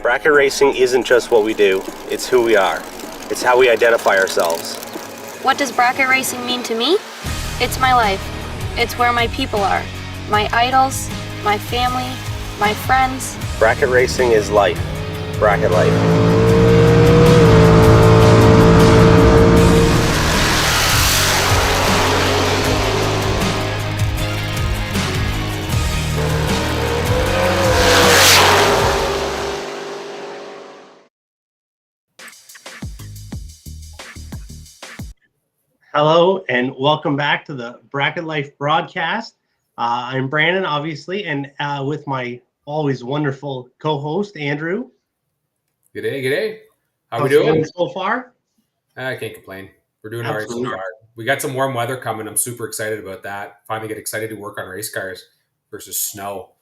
Bracket racing isn't just what we do, it's who we are. It's how we identify ourselves. What does bracket racing mean to me? It's my life. It's where my people are. My idols, my family, my friends. Bracket racing is life. Bracket life. Hello and welcome back to the Bracket Life broadcast. I'm Brandon, obviously, and with my always wonderful co-host, Andrew. G'day. How How's we doing? It going so far? I can't complain. We're doing all right so Absolutely. far. We got some warm weather coming. I'm super excited about that. Finally get excited to work on race cars versus snow.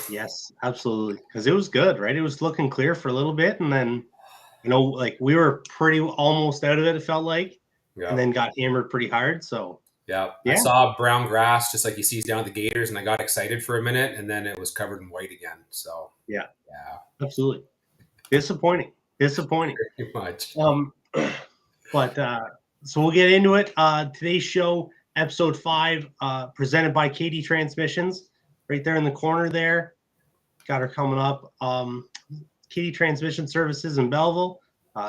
Yes, absolutely. Because it was good, right? It was looking clear for a little bit, and then, like we were pretty almost out of it, it felt like, Yeah. and then got hammered pretty hard. So Yeah. Yeah. I saw brown grass just like you see down at the Gators, and I got excited for a minute, and then it was covered in white again. So Yeah. Yeah. Absolutely. Disappointing. Pretty much. But so we'll get into it. Today's show, episode 5, presented by KD Transmissions, right there in the corner there. Got her coming up. KD Transmission Services in Belleville.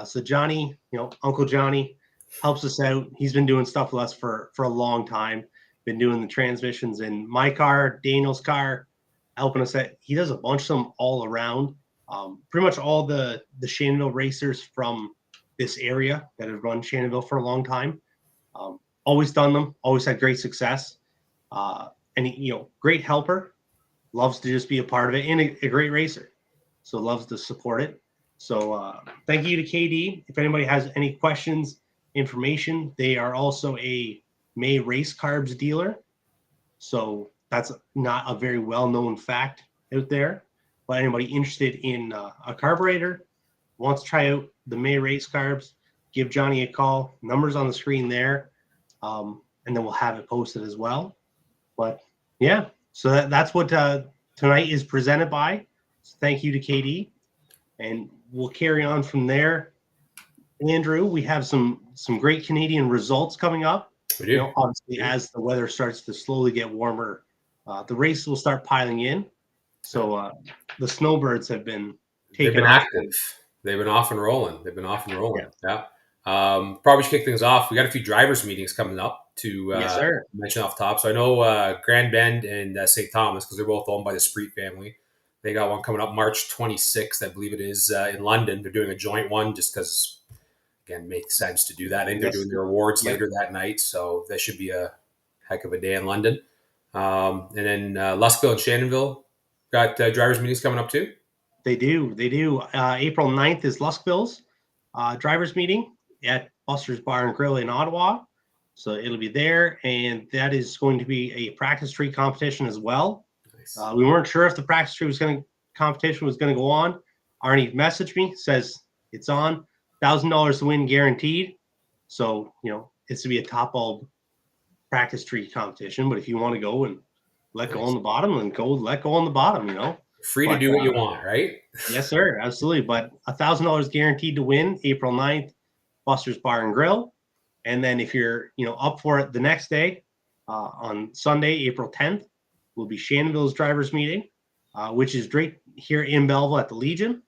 So Johnny, Uncle Johnny, helps us out. He's been doing stuff with us for a long time. Been doing the transmissions in my car, Daniel's car, helping us out. He does a bunch of them all around. Pretty much all the Shannonville racers from this area that have run Shannonville for a long time. Always done them, always had great success. And he, great helper, loves to just be a part of it, and a great racer. So loves to support it. So thank you to KD. If anybody has any questions, information, they are also a May race carbs dealer. So that's not a very well-known fact out there. But anybody interested in a carburetor, wants to try out the May race carbs, give Johnny a call. Numbers on the screen there. And then we'll have it posted as well. But yeah, so that's what tonight is presented by. So thank you to KD. And we'll carry on from there. Andrew, we have some great Canadian results coming up. We do. Obviously, as the weather starts to slowly get warmer, the race will start piling in. So the snowbirds have been taken They've been off. active. They've been off and rolling. Yeah. Probably should kick things off. We got a few drivers meetings coming up to Yes, sir. mention off top. So I know Grand Bend and St. Thomas, because they're both owned by the Spreet family. They got one coming up March 26th, I believe it is, in London. They're doing a joint one just because, again, makes sense to do that. I think they're doing their awards later that night, so that should be a heck of a day in London. And then Luskville and Shannonville got drivers meetings coming up too. They do. April 9th is Luskville's drivers meeting at Buster's Bar and Grill in Ottawa. So it'll be there, and that is going to be a practice tree competition as well. Nice. We weren't sure if the practice tree competition was going to go on. Arnie messaged me, says it's on. $1,000 to win guaranteed. So, it's to be a top bulb practice tree competition. But if you want to go and let go on the bottom, then let go on the bottom, Free to do what you want, right? Yes, sir. Absolutely. But $1,000 guaranteed to win April 9th, Buster's Bar and Grill. And then if you're, up for it the next day, on Sunday, April 10th, will be Shannonville's drivers meeting, which is right here in Belleville at the Legion,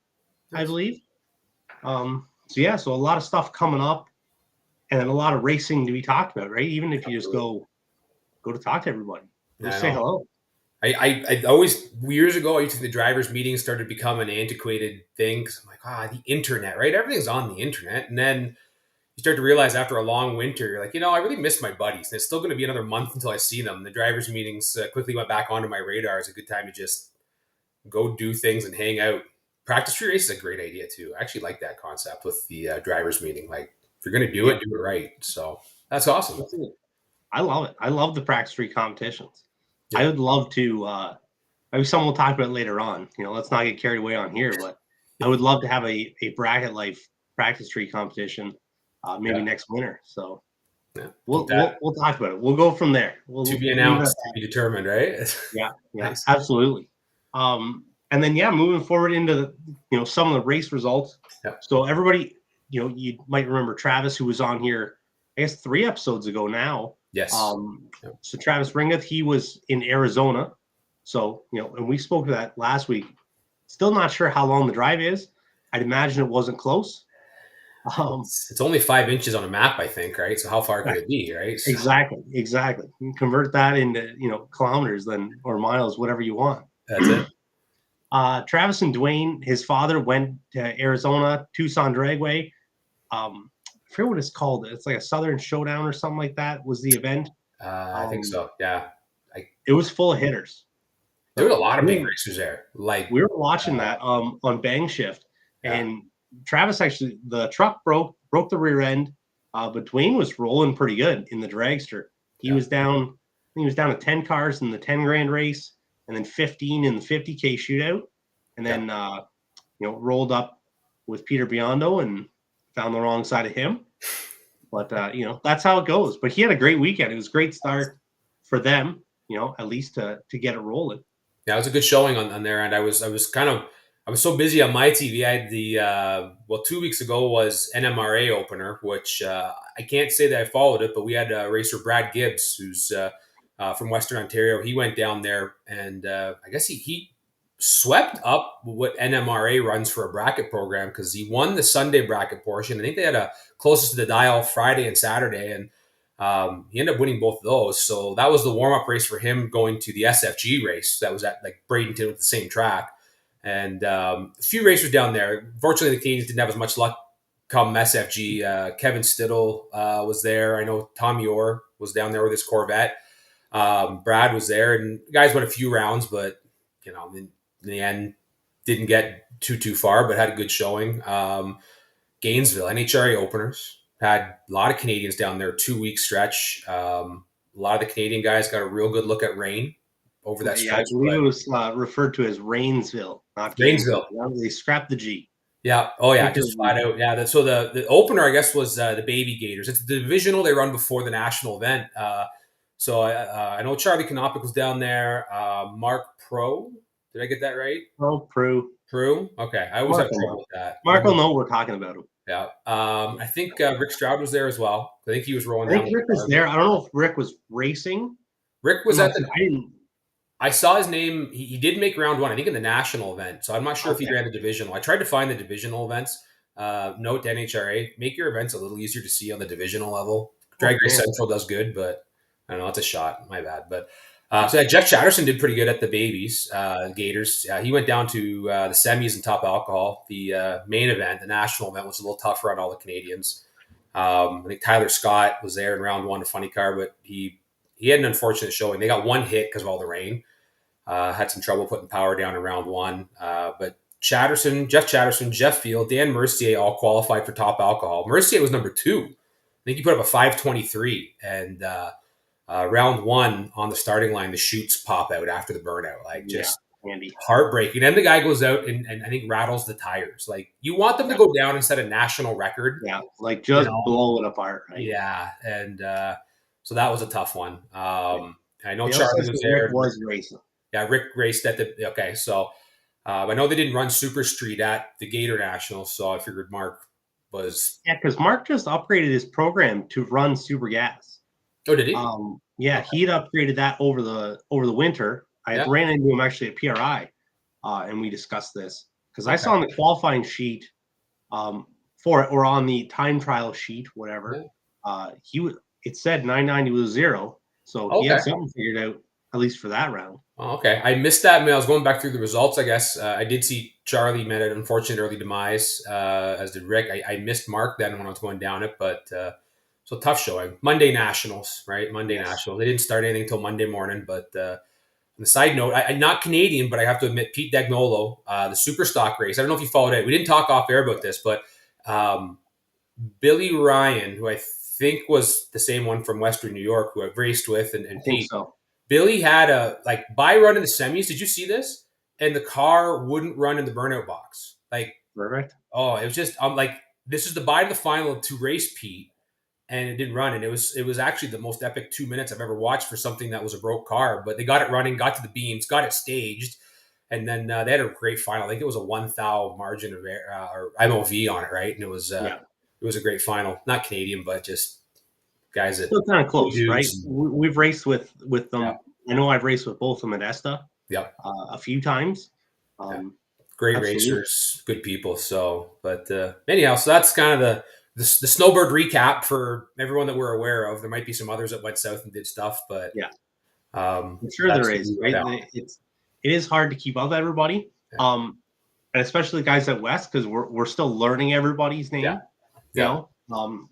I believe. So a lot of stuff coming up, and then a lot of racing to be talked about, right? Even if you just go to talk to everybody, just say hello. I always, years ago, I used to think the drivers meetings started to become an antiquated thing because I'm like, the internet, right? Everything's on the internet. And then you start to realize after a long winter, you're like, I really miss my buddies. And it's still going to be another month until I see them. The drivers meetings quickly went back onto my radar as a good time to just go do things and hang out. Practice tree race is a great idea too. I actually like that concept with the drivers meeting. Like, if you're going to do it right. So that's awesome. I love it. I love the practice tree competitions. Yeah. I would love to, maybe someone will talk about it later on. Let's not get carried away on here, but I would love to have a Bracket Life practice tree competition maybe next winter. So we'll talk about it. We'll go from there. To be announced, to be determined, right? Yeah, Nice. Absolutely. And then, moving forward into some of the race results. Yep. So everybody, you might remember Travis, who was on here, I guess 3 episodes ago now. Yes. Yep. So Travis Ringeth, he was in Arizona. So, and we spoke to that last week. Still not sure how long the drive is. I'd imagine it wasn't close. It's only 5 inches on a map, I think, right? So how far could it be, right? So. Exactly. You convert that into, kilometers then, or miles, whatever you want. That's it. Travis and Dwayne, his father, went to Arizona, Tucson Dragway. I forget what it's called. It's like a Southern Showdown or something like that was the event. I think so. Yeah. It was full of hitters. There were a lot of big racers there. Like we were watching that on Bang Shift, and Travis actually, the truck broke the rear end, but Dwayne was rolling pretty good in the dragster. He was down. I think he was down to 10 cars in the 10 grand race, and then 15 in the 50K shootout, and then rolled up with Peter Biondo and found the wrong side of him. But that's how it goes. But he had a great weekend. It was a great start for them, at least to get it rolling. Yeah, it was a good showing on their end. I was so busy on my TV. I had the 2 weeks ago was Nmra Opener, which I can't say that I followed it, but we had racer Brad Gibbs, who's from Western Ontario. He went down there, and I guess he swept up what Nmra runs for a bracket program, because he won the Sunday bracket portion. I think they had a closest to the dial Friday and Saturday, and he ended up winning both of those. So that was the warm-up race for him going to the SFG race that was at like Bradenton with the same track. And a few racers down there. Fortunately, the Canadians didn't have as much luck come SFG. Kevin Stittle was there. I know Tommy Orr was down there with his Corvette. Brad was there, and the guys went a few rounds, but in the end, didn't get too far, but had a good showing. Gainesville, Nhra Openers. Had a lot of Canadians down there, 2-week stretch. A lot of the Canadian guys got a real good look at rain over that stretch. I believe it was referred to as Rainsville, not Gainesville. They scrapped the G. Yeah. Oh, yeah. Just flat out. Yeah. So the opener, I guess, was the Baby Gators. It's the divisional they run before the national event. So I know Charlie Canopic was down there. Mark Pro. Did I get that right? Oh, Prue. Okay. I always have trouble with that. Mark will know we're talking about him. Yeah. I think Rick Stroud was there as well. I think he was rolling down. I think Rick was there. I don't know if Rick was racing. Rick was at the... I saw his name. He did make round 1, I think, in the national event. So I'm not sure if he ran the divisional. I tried to find the divisional events. Note to NHRA, make your events a little easier to see on the divisional level. Drag Race Central does good, but I don't know. It's a shot. My bad. But so Jeff Chatterson did pretty good at the babies, Gators. He went down to the semis and top alcohol. The main event, the national event, was a little tougher on all the Canadians. I think Tyler Scott was there in round 1, a funny car, but he had an unfortunate showing. They got 1 hit because of all the rain. Had some trouble putting power down in round 1. But Jeff Chatterson, Jeff Field, Dan Mercier all qualified for top alcohol. Mercier was number 2. I think he put up a 5:23, and round 1 on the starting line, the chutes pop out after the burnout, heartbreaking. And the guy goes out and I think rattles the tires. Like, you want them to go down and set a national record. Yeah, like just blow it apart. Right? Yeah, and so that was a tough one. I know Charlie was there. Rick was racing. Yeah, Rick raced at the... Okay, so I know they didn't run Super Street at the Gator Nationals, so I figured Mark was... Yeah, because Mark just upgraded his program to run Super Gas. Oh, did he? He'd upgraded that over the winter. I ran into him actually at PRI, and we discussed this. Because I saw on the qualifying sheet for it, or on the time trial sheet, whatever, it said 990 was 0. So he had something figured out, at least for that round. Oh, okay. I missed that. I was going back through the results, I guess. I did see Charlie met an unfortunate early demise, as did Rick. I missed Mark then when I was going down it, but so tough showing. Monday Nationals, right? Nationals. They didn't start anything until Monday morning, but on the side note, I'm not Canadian, but I have to admit, Pete Dagnolo, the super stock race. I don't know if you followed it. We didn't talk off air about this, but Billy Ryan, who I think was the same one from Western New York, who I've raced with, and Pete. So. Billy had a bye run in the semis. Did you see this? And the car wouldn't run in the burnout box. Perfect. Oh, it was just this is the bye to the final to race Pete, and it didn't run. And it was actually the most epic 2 minutes I've ever watched for something that was a broke car. But they got it running, got to the beams, got it staged, And then they had a great final. I think it was a 1 thou margin of or MOV on it, right? And it was a great final. Not Canadian, but just guys that Still kind of close, right? dudes. We've raced with them. Yeah. I know I've raced with both of them at ESTA a few times. Great Absolutely. racers, good people. So, but anyhow, so that's kind of the Snowbird recap for everyone that we're aware of. There might be some others that went south and did stuff, but I'm sure there is. Right? It is hard to keep up with everybody, and especially the guys at West, because we're still learning everybody's name. You know,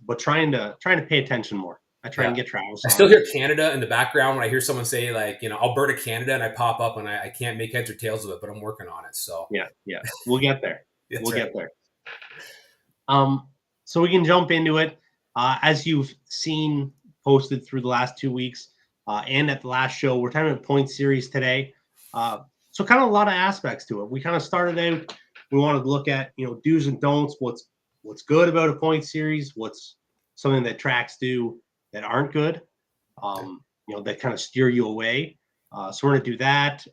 but trying to pay attention more. I try and get Travis. I still hear Canada in the background when I hear someone say like, Alberta, Canada, and I pop up and I can't make heads or tails of it, but I'm working on it. So yeah, we'll get there. Get there. So we can jump into it. As you've seen posted through the last 2 weeks, and at the last show, we're talking about point series today. So kind of a lot of aspects to it. We kind of started out. We wanted to look at do's and don'ts. What's good about a point series? What's something that tracks do that aren't good, that kind of steer you away. So we're going to do that.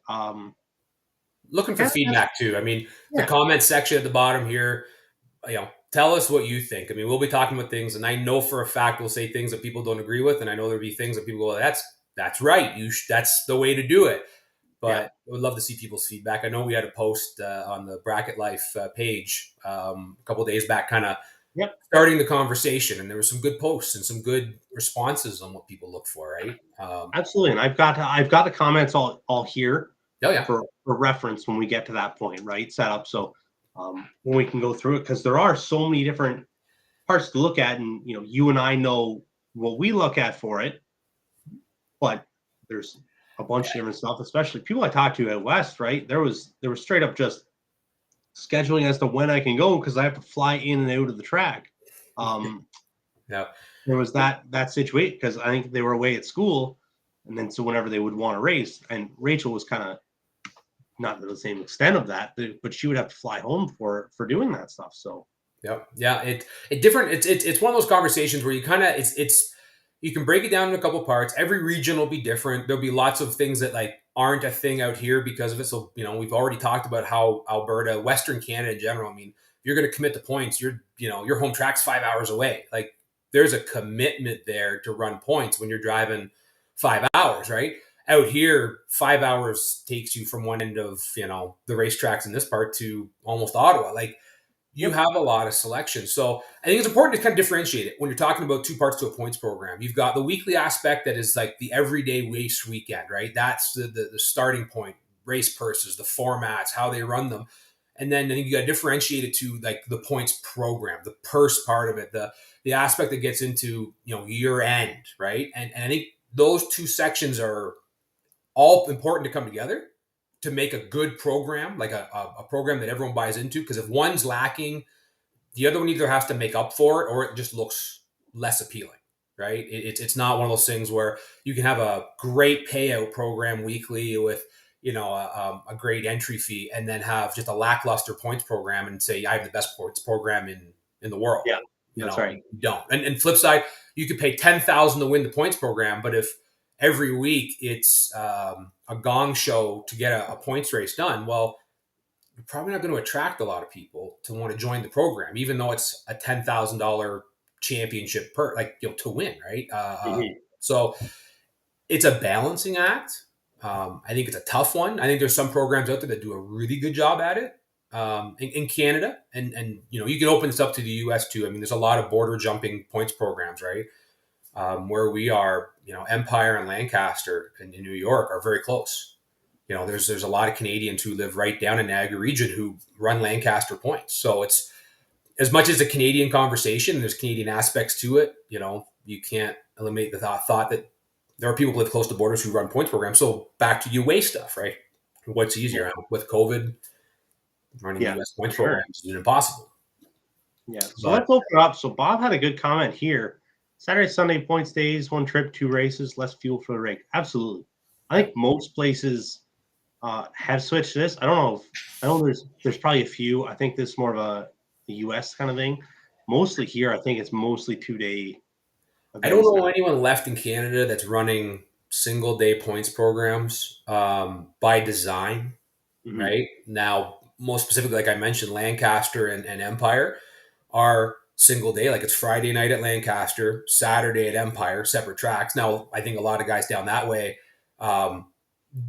Looking for feedback too. I mean, the comment section at the bottom here, tell us what you think. I mean, we'll be talking about things, and I know for a fact we'll say things that people don't agree with, and I know there'll be things that people go, that's right. That's the way to do it. But I would love to see people's feedback. I know we had a post on the Bracket Life page a couple of days back, kind of starting the conversation, and there were some good posts and some good responses on what people look for, right? Absolutely, and I've got the comments all here. For reference when we get to that point, right? Set up so when we can go through it, because there are so many different parts to look at, and you and I know what we look at for it, but there's a bunch of different stuff, especially people I talked to at West, right? There was straight up just scheduling as to when I can go because I have to fly in and out of the track. There was that situation because I think they were away at school, and then so whenever they would want to race, and Rachel was kind of not to the same extent of that, but she would have to fly home for doing that stuff. So it's one of those conversations where you kind of you can break it down in a couple parts. Every region will be different. There'll be lots of things that like aren't a thing out here because of it. So we've already talked about how Alberta, Western Canada in general. I mean, if you're going to commit to points, your home track's 5 hours away. Like there's a commitment there to run points when you're driving 5 hours, right? Out here, 5 hours takes you from one end of the racetracks in this part to almost Ottawa. Like you have a lot of selection. So I think it's important to kind of differentiate it when you're talking about two parts to a points program. You've got the weekly aspect that is like the everyday race weekend, right? That's the starting point, race purses, the formats, how they run them. And then I think you got to differentiate it to like the points program, the purse part of it, the aspect that gets into, year end, right? And I think those two sections are all important to come together to make a good program, like a program that everyone buys into. Because if one's lacking, the other one either has to make up for it or it just looks less appealing, right? It's not one of those things where you can have a great payout program weekly with, a great entry fee and then have just a lackluster points program and say, I have the best points program in the world. Yeah, that's right. You don't. And flip side, you could pay $10,000 to win the points program, but if every week it's a gong show to get a points race done, well, you're probably not going to attract a lot of people to want to join the program, even though it's a $10,000 championship to win, right? So it's a balancing act. I think it's a tough one. I think there's some programs out there that do a really good job at it in Canada, and you can open this up to the U.S. too. I mean, there's a lot of border jumping points programs, right? Where we are, Empire and Lancaster in New York are very close. There's a lot of Canadians who live right down in Niagara region who run Lancaster points. So it's as much as a Canadian conversation, there's Canadian aspects to it. You can't eliminate the thought that there are people who live close to borders who run points programs. So back to UA stuff, right? What's easier with COVID? Running U.S. points programs is impossible. Yeah. So let's open it up. So Bob had a good comment here. Saturday, Sunday points days, one trip, two races, less fuel for the rake. Absolutely. I think most places have switched to this. I know there's probably a few. I think this is more of a U.S. kind of thing. Mostly here, I think it's mostly 2-day. I don't know anyone left in Canada that's running single day points programs by design. right? Now, most specifically, like I mentioned, Lancaster and Empire are single day. Like it's Friday night at Lancaster, Saturday at Empire, separate tracks. Now, I think a lot of guys down that way,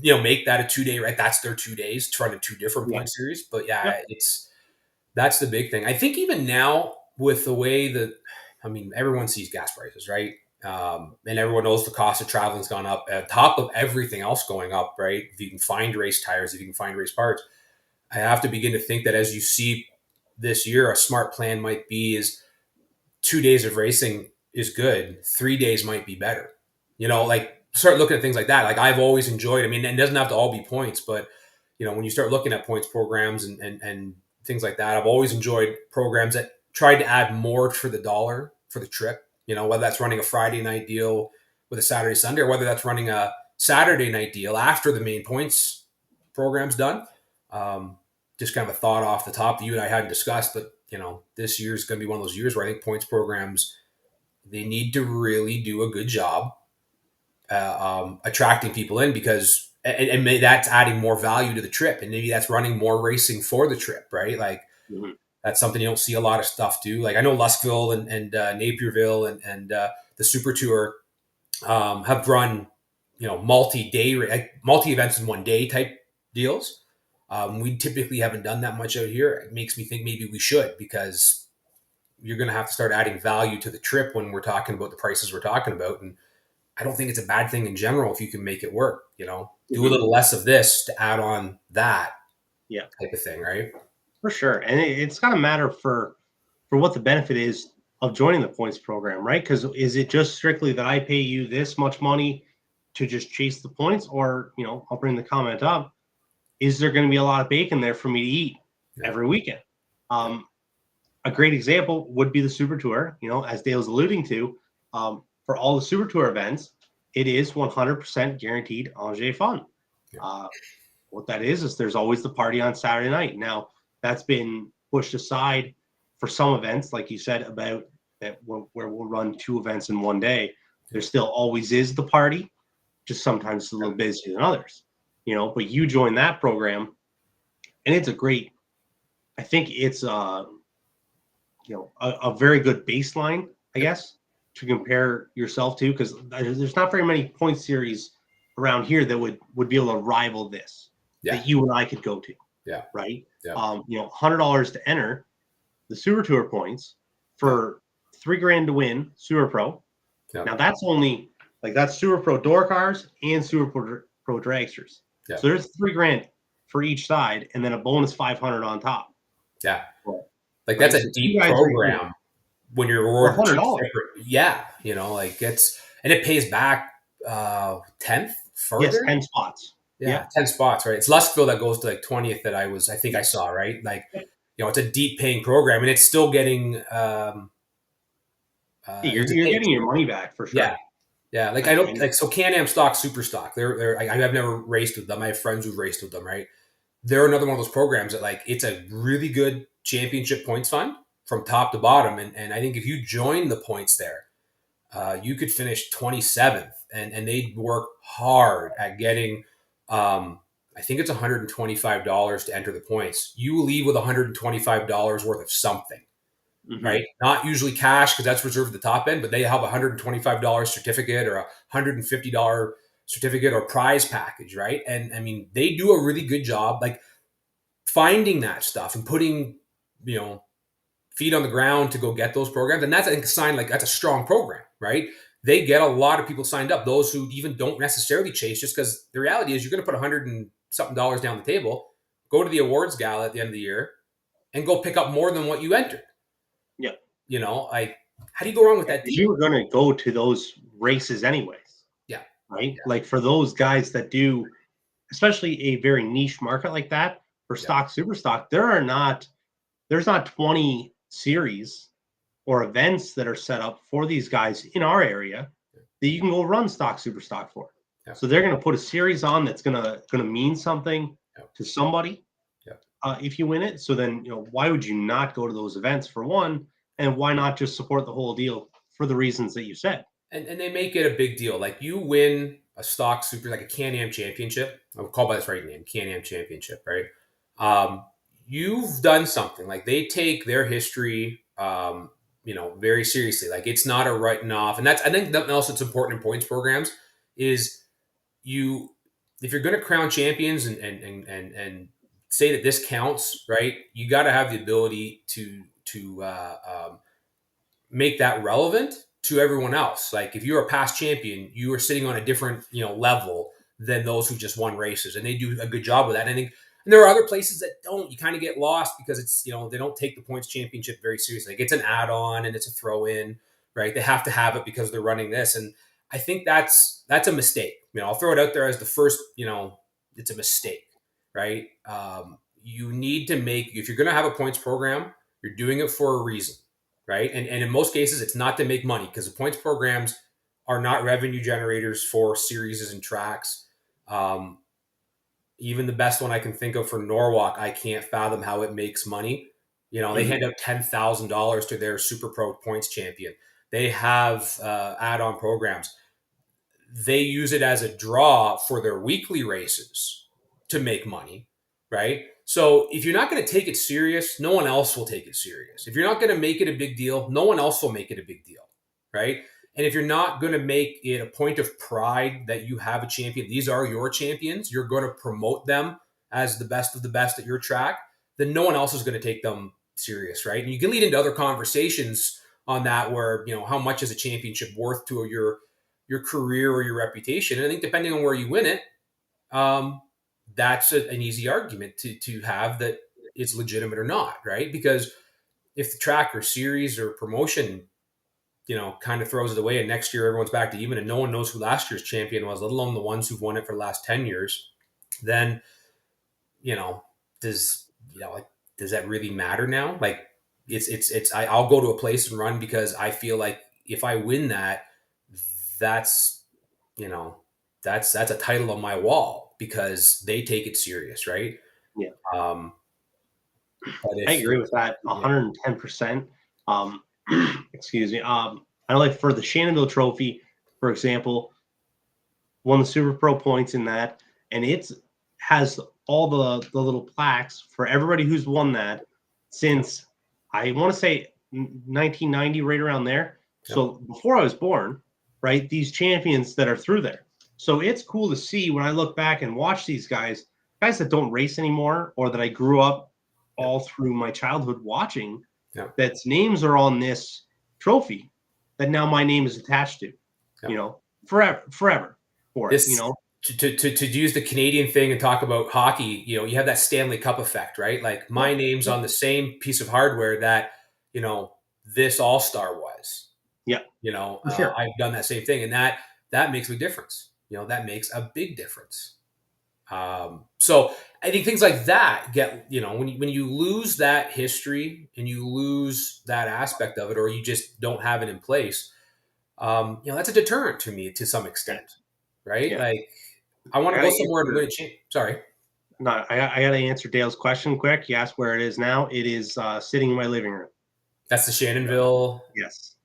make that a 2 day, right? That's their 2 days to run in two different Yeah. point series. But yeah, Yep. that's the big thing. I think even now with the way that, I mean, everyone sees gas prices, right? And everyone knows the cost of traveling's gone up at top of everything else going up, right? If you can find race tires, if you can find race parts, I have to begin to think that as you see this year, a smart plan might be is 2 days of racing is good. 3 days might be better. Like start looking at things like that. Like I've always enjoyed, I mean, it doesn't have to all be points, but when you start looking at points programs and things like that, I've always enjoyed programs that tried to add more for the dollar for the trip, whether that's running a Friday night deal with a Saturday, Sunday, or whether that's running a Saturday night deal after the main points program's done. Just kind of a thought off the top that you and I hadn't discussed, but this year is going to be one of those years where I think points programs, they need to really do a good job attracting people in because and maybe that's adding more value to the trip, and maybe that's running more racing for the trip, right? Like that's something you don't see a lot of stuff do. Like I know Luskville and Napierville and the Super Tour have run multi events in one day type deals. We typically haven't done that much out here. It makes me think maybe we should, because you're going to have to start adding value to the trip when we're talking about the prices we're talking about. And I don't think it's a bad thing in general if you can make it work, do a little less of this to add on that type of thing, right? For sure. And it's got to matter for what the benefit is of joining the points program, right? Because is it just strictly that I pay you this much money to just chase the points? Or, I'll bring the comment up. Is there going to be a lot of bacon there for me to eat every weekend? A great example would be the Super Tour, as Dale's alluding to. For all the Super Tour events, it is 100% guaranteed Angers fun. What that is there's always the party on Saturday night. Now, that's been pushed aside for some events, like you said, about that where we'll run two events in one day. There still always is the party, just sometimes it's a little busier than others. But you join that program, and it's a great. I think it's a very good baseline, I guess, to compare yourself to, because there's not very many point series around here that would be able to rival this that you and I could go to. Yeah. Right. Yeah. $100 to enter the Super Tour points for $3,000 to win Super Pro. Yeah. Now that's only that's Super Pro door cars and Super Pro dragsters. Yeah. So there's $3,000 for each side, and then a bonus 500 on top. Yeah, that's a deep program when you're rewarded $100. Yeah, it's and it pays back 10th further. Yes, 10 spots. Yeah, 10 spots, right? It's Luskville that goes to 20th that I think I saw, right? It's a deep paying program, and it's still getting you're getting your money back for sure. Yeah, I don't so Can-Am stock, super stock. I've never raced with them. I have friends who've raced with them, right? They're another one of those programs that it's a really good championship points fund from top to bottom. And I think if you join the points there, you could finish 27th, and they'd work hard at getting, I think it's $125 to enter the points. You leave with $125 worth of something. Right? Not usually cash, because that's reserved at the top end, but they have a $125 certificate or a $150 certificate or prize package, right? And I mean, they do a really good job finding that stuff and putting, feet on the ground to go get those programs. And that's, I think, a sign that's a strong program, right? They get a lot of people signed up, those who even don't necessarily chase, just because the reality is you're going to put $100 and something down the table, go to the awards gala at the end of the year, and go pick up more than what you entered. Yeah. How do you go wrong with that? You were going to go to those races anyways. Yeah. Right. Yeah. For those guys that do, especially a very niche market like that for stock, super stock, there's not 20 series or events that are set up for these guys in our area that you can go run stock, super stock for. Yeah. So they're going to put a series on that's going to mean something to somebody. If you win it. So then, why would you not go to those events for one? And why not just support the whole deal for the reasons that you said? And they make it a big deal. You win stock super, like a Can-Am championship. I'll call by its right name, Can-Am championship, right? You've done something like they take their history, very seriously. Like it's not a writing off. And I think that else that's important in points programs is if you're going to crown champions and say that this counts, right? You got to have the ability to make that relevant to everyone else. Like if you're a past champion, you are sitting on a different, level than those who just won races, and they do a good job with that. And I think and there are other places that don't. You kind of get lost because it's, they don't take the points championship very seriously. Like it's an add-on and it's a throw-in, right? They have to have it because they're running this. And I think that's a mistake. I'll throw it out there as the first, it's a mistake, right? You need to if you're going to have a points program, you're doing it for a reason, right? And in most cases, it's not to make money because the points programs are not revenue generators for series and tracks. Even the best one I can think of for Norwalk, I can't fathom how it makes money. They hand out $10,000 to their Super Pro points champion. They have add-on programs. They use it as a draw for their weekly races to make money, right? So if you're not going to take it serious, no one else will take it serious. If you're not going to make it a big deal, no one else will make it a big deal, right? And if you're not going to make it a point of pride that you have a champion, these are your champions, you're going to promote them as the best of the best at your track, then no one else is going to take them serious, right? And you can lead into other conversations on that where, how much is a championship worth to your career or your reputation? And I think depending on where you win it, that's an easy argument to have that it's legitimate or not, right? Because if the track or series or promotion kind of throws it away and next year everyone's back to even and no one knows who last year's champion was, let alone the ones who've won it for the last 10 years, then, does that really matter now? Like I'll go to a place and run because I feel like if I win that's a title on my wall because they take it serious. Right. Yeah. I agree with that 110%. Excuse me. I like for the Shannonville Trophy, for example, won the Super Pro points in that, and it has all the little plaques for everybody who's won that since I want to say 1990, right around there. Yep. So before I was born, right? These champions that are through there. So it's cool to see when I look back and watch these guys that don't race anymore or that I grew up all through my childhood watching. Yeah. That's names are on this trophy that now my name is attached to, forever for it, To use the Canadian thing and talk about hockey, you have that Stanley Cup effect, right? Like my name's on the same piece of hardware that, this All-Star was. Yeah. Sure. I've done that same thing and that makes a big difference. That makes a big difference. So I think things like that get, when you lose that history and you lose that aspect of it, or you just don't have it in place, that's a deterrent to me to some extent, right? Yeah. Like I want to go somewhere and win a champ. Sorry. No, I got to answer Dale's question quick. He asked where it is now. It is sitting in my living room. That's the Shannonville. Yes.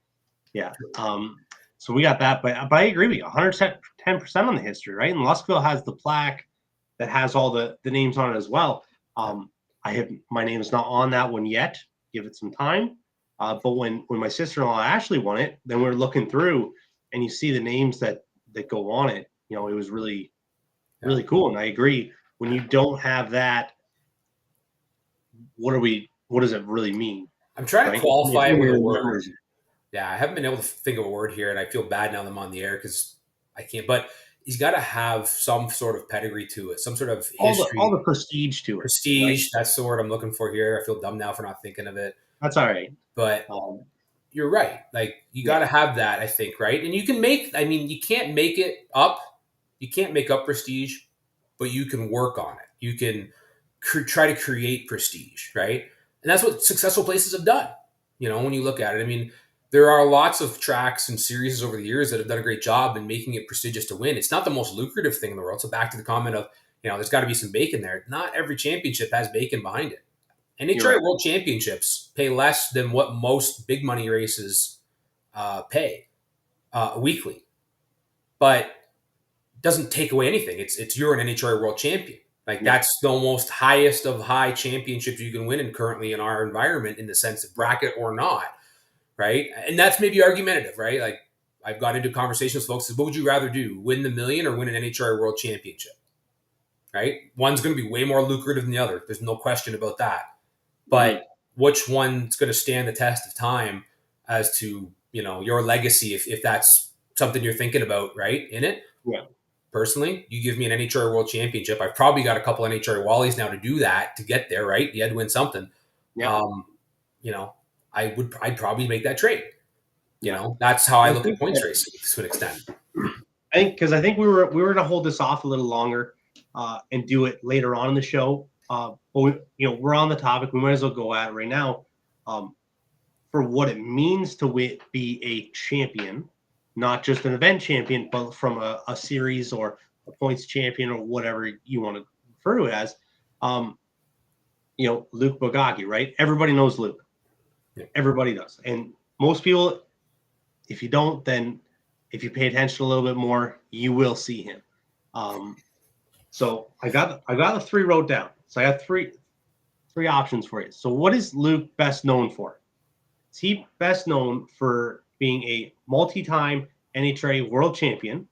Yeah. So we got that, but I agree with you 110% on the history, right? And Luskville has the plaque that has all the names on it as well. My name is not on that one yet. Give it some time. But when my sister-in-law Ashley won it, then we're looking through and you see the names that go on it. It was really, really cool. And I agree. When you don't have that, what does it really mean? I'm trying to qualify it with a word. Yeah, I haven't been able to think of a word here, and I feel bad now that I'm on the air because I can't. But he's got to have some sort of pedigree to it, some sort of history. All the prestige to it. Prestige, right? That's the word I'm looking for here. I feel dumb now for not thinking of it. That's all right. But you're right. Like, you got to have that, I think, right? And you can you can't make it up. You can't make up prestige, but you can work on it. You can try to create prestige, right? And that's what successful places have done. When you look at it, there are lots of tracks and series over the years that have done a great job in making it prestigious to win. It's not the most lucrative thing in the world. So back to the comment of, there's got to be some bacon there. Not every championship has bacon behind it. NHRA World Championships pay less than what most big money races pay weekly. But doesn't take away anything. It's you're an NHRA world champion. Like that's the most highest of high championships you can win in currently in our environment in the sense of bracket or not, right? And that's maybe argumentative, right? Like I've got into conversations with folks, what would you rather do, win the million or win an NHRA world championship, right? One's going to be way more lucrative than the other. There's no question about that. But which one's going to stand the test of time as to, your legacy, if that's something you're thinking about, right, in it? Yeah. Personally, you give me an NHRA World Championship. I've probably got a couple NHRA Wallies now to do that, to get there, right? You had to win something. Yeah. I'd probably make that trade. That's how I look at points racing to an extent. I think we were going to hold this off a little longer and do it later on in the show. But we're on the topic. We might as well go at it right now. For what it means to be a champion, not just an event champion, but from a series or a points champion or whatever you want to refer to it as. Luke Bogacki, right? Everybody knows Luke. Yeah. Everybody does. And most people, if you don't, then if you pay attention a little bit more, you will see him. So I got the three wrote down. So I got three options for you. So what is Luke best known for? Is he best known for being a multi-time NHRA world champion,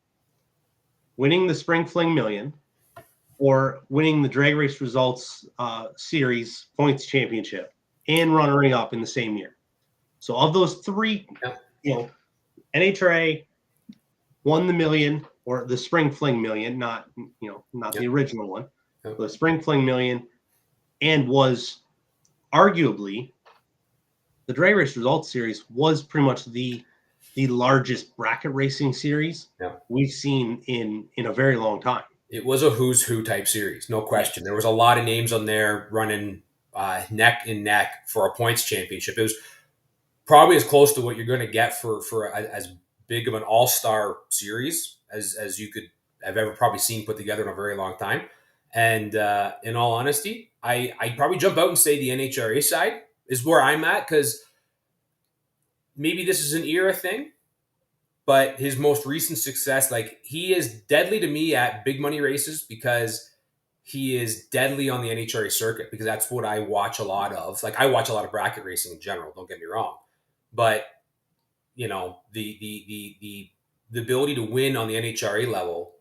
winning the Spring Fling Million, or winning the Drag Race Results Series points championship and runnering up in the same year? So of those three, NHRA won the million or the Spring Fling Million, not the original one, the Spring Fling Million, and was arguably the Drag Race Results Series was pretty much the largest bracket racing series we've seen in a very long time. It was a who's who type series, no question. There was a lot of names on there running neck and neck for a points championship. It was probably as close to what you're going to get for as big of an all-star series as you could have ever probably seen put together in a very long time. And in all honesty, I'd probably jump out and say the NHRA side is where I'm at, because maybe this is an era thing, but his most recent success, like, he is deadly to me at big money races because he is deadly on the NHRA circuit, because that's what I watch a lot of. Like, I watch a lot of bracket racing in general, don't get me wrong. But, the ability to win on the NHRA level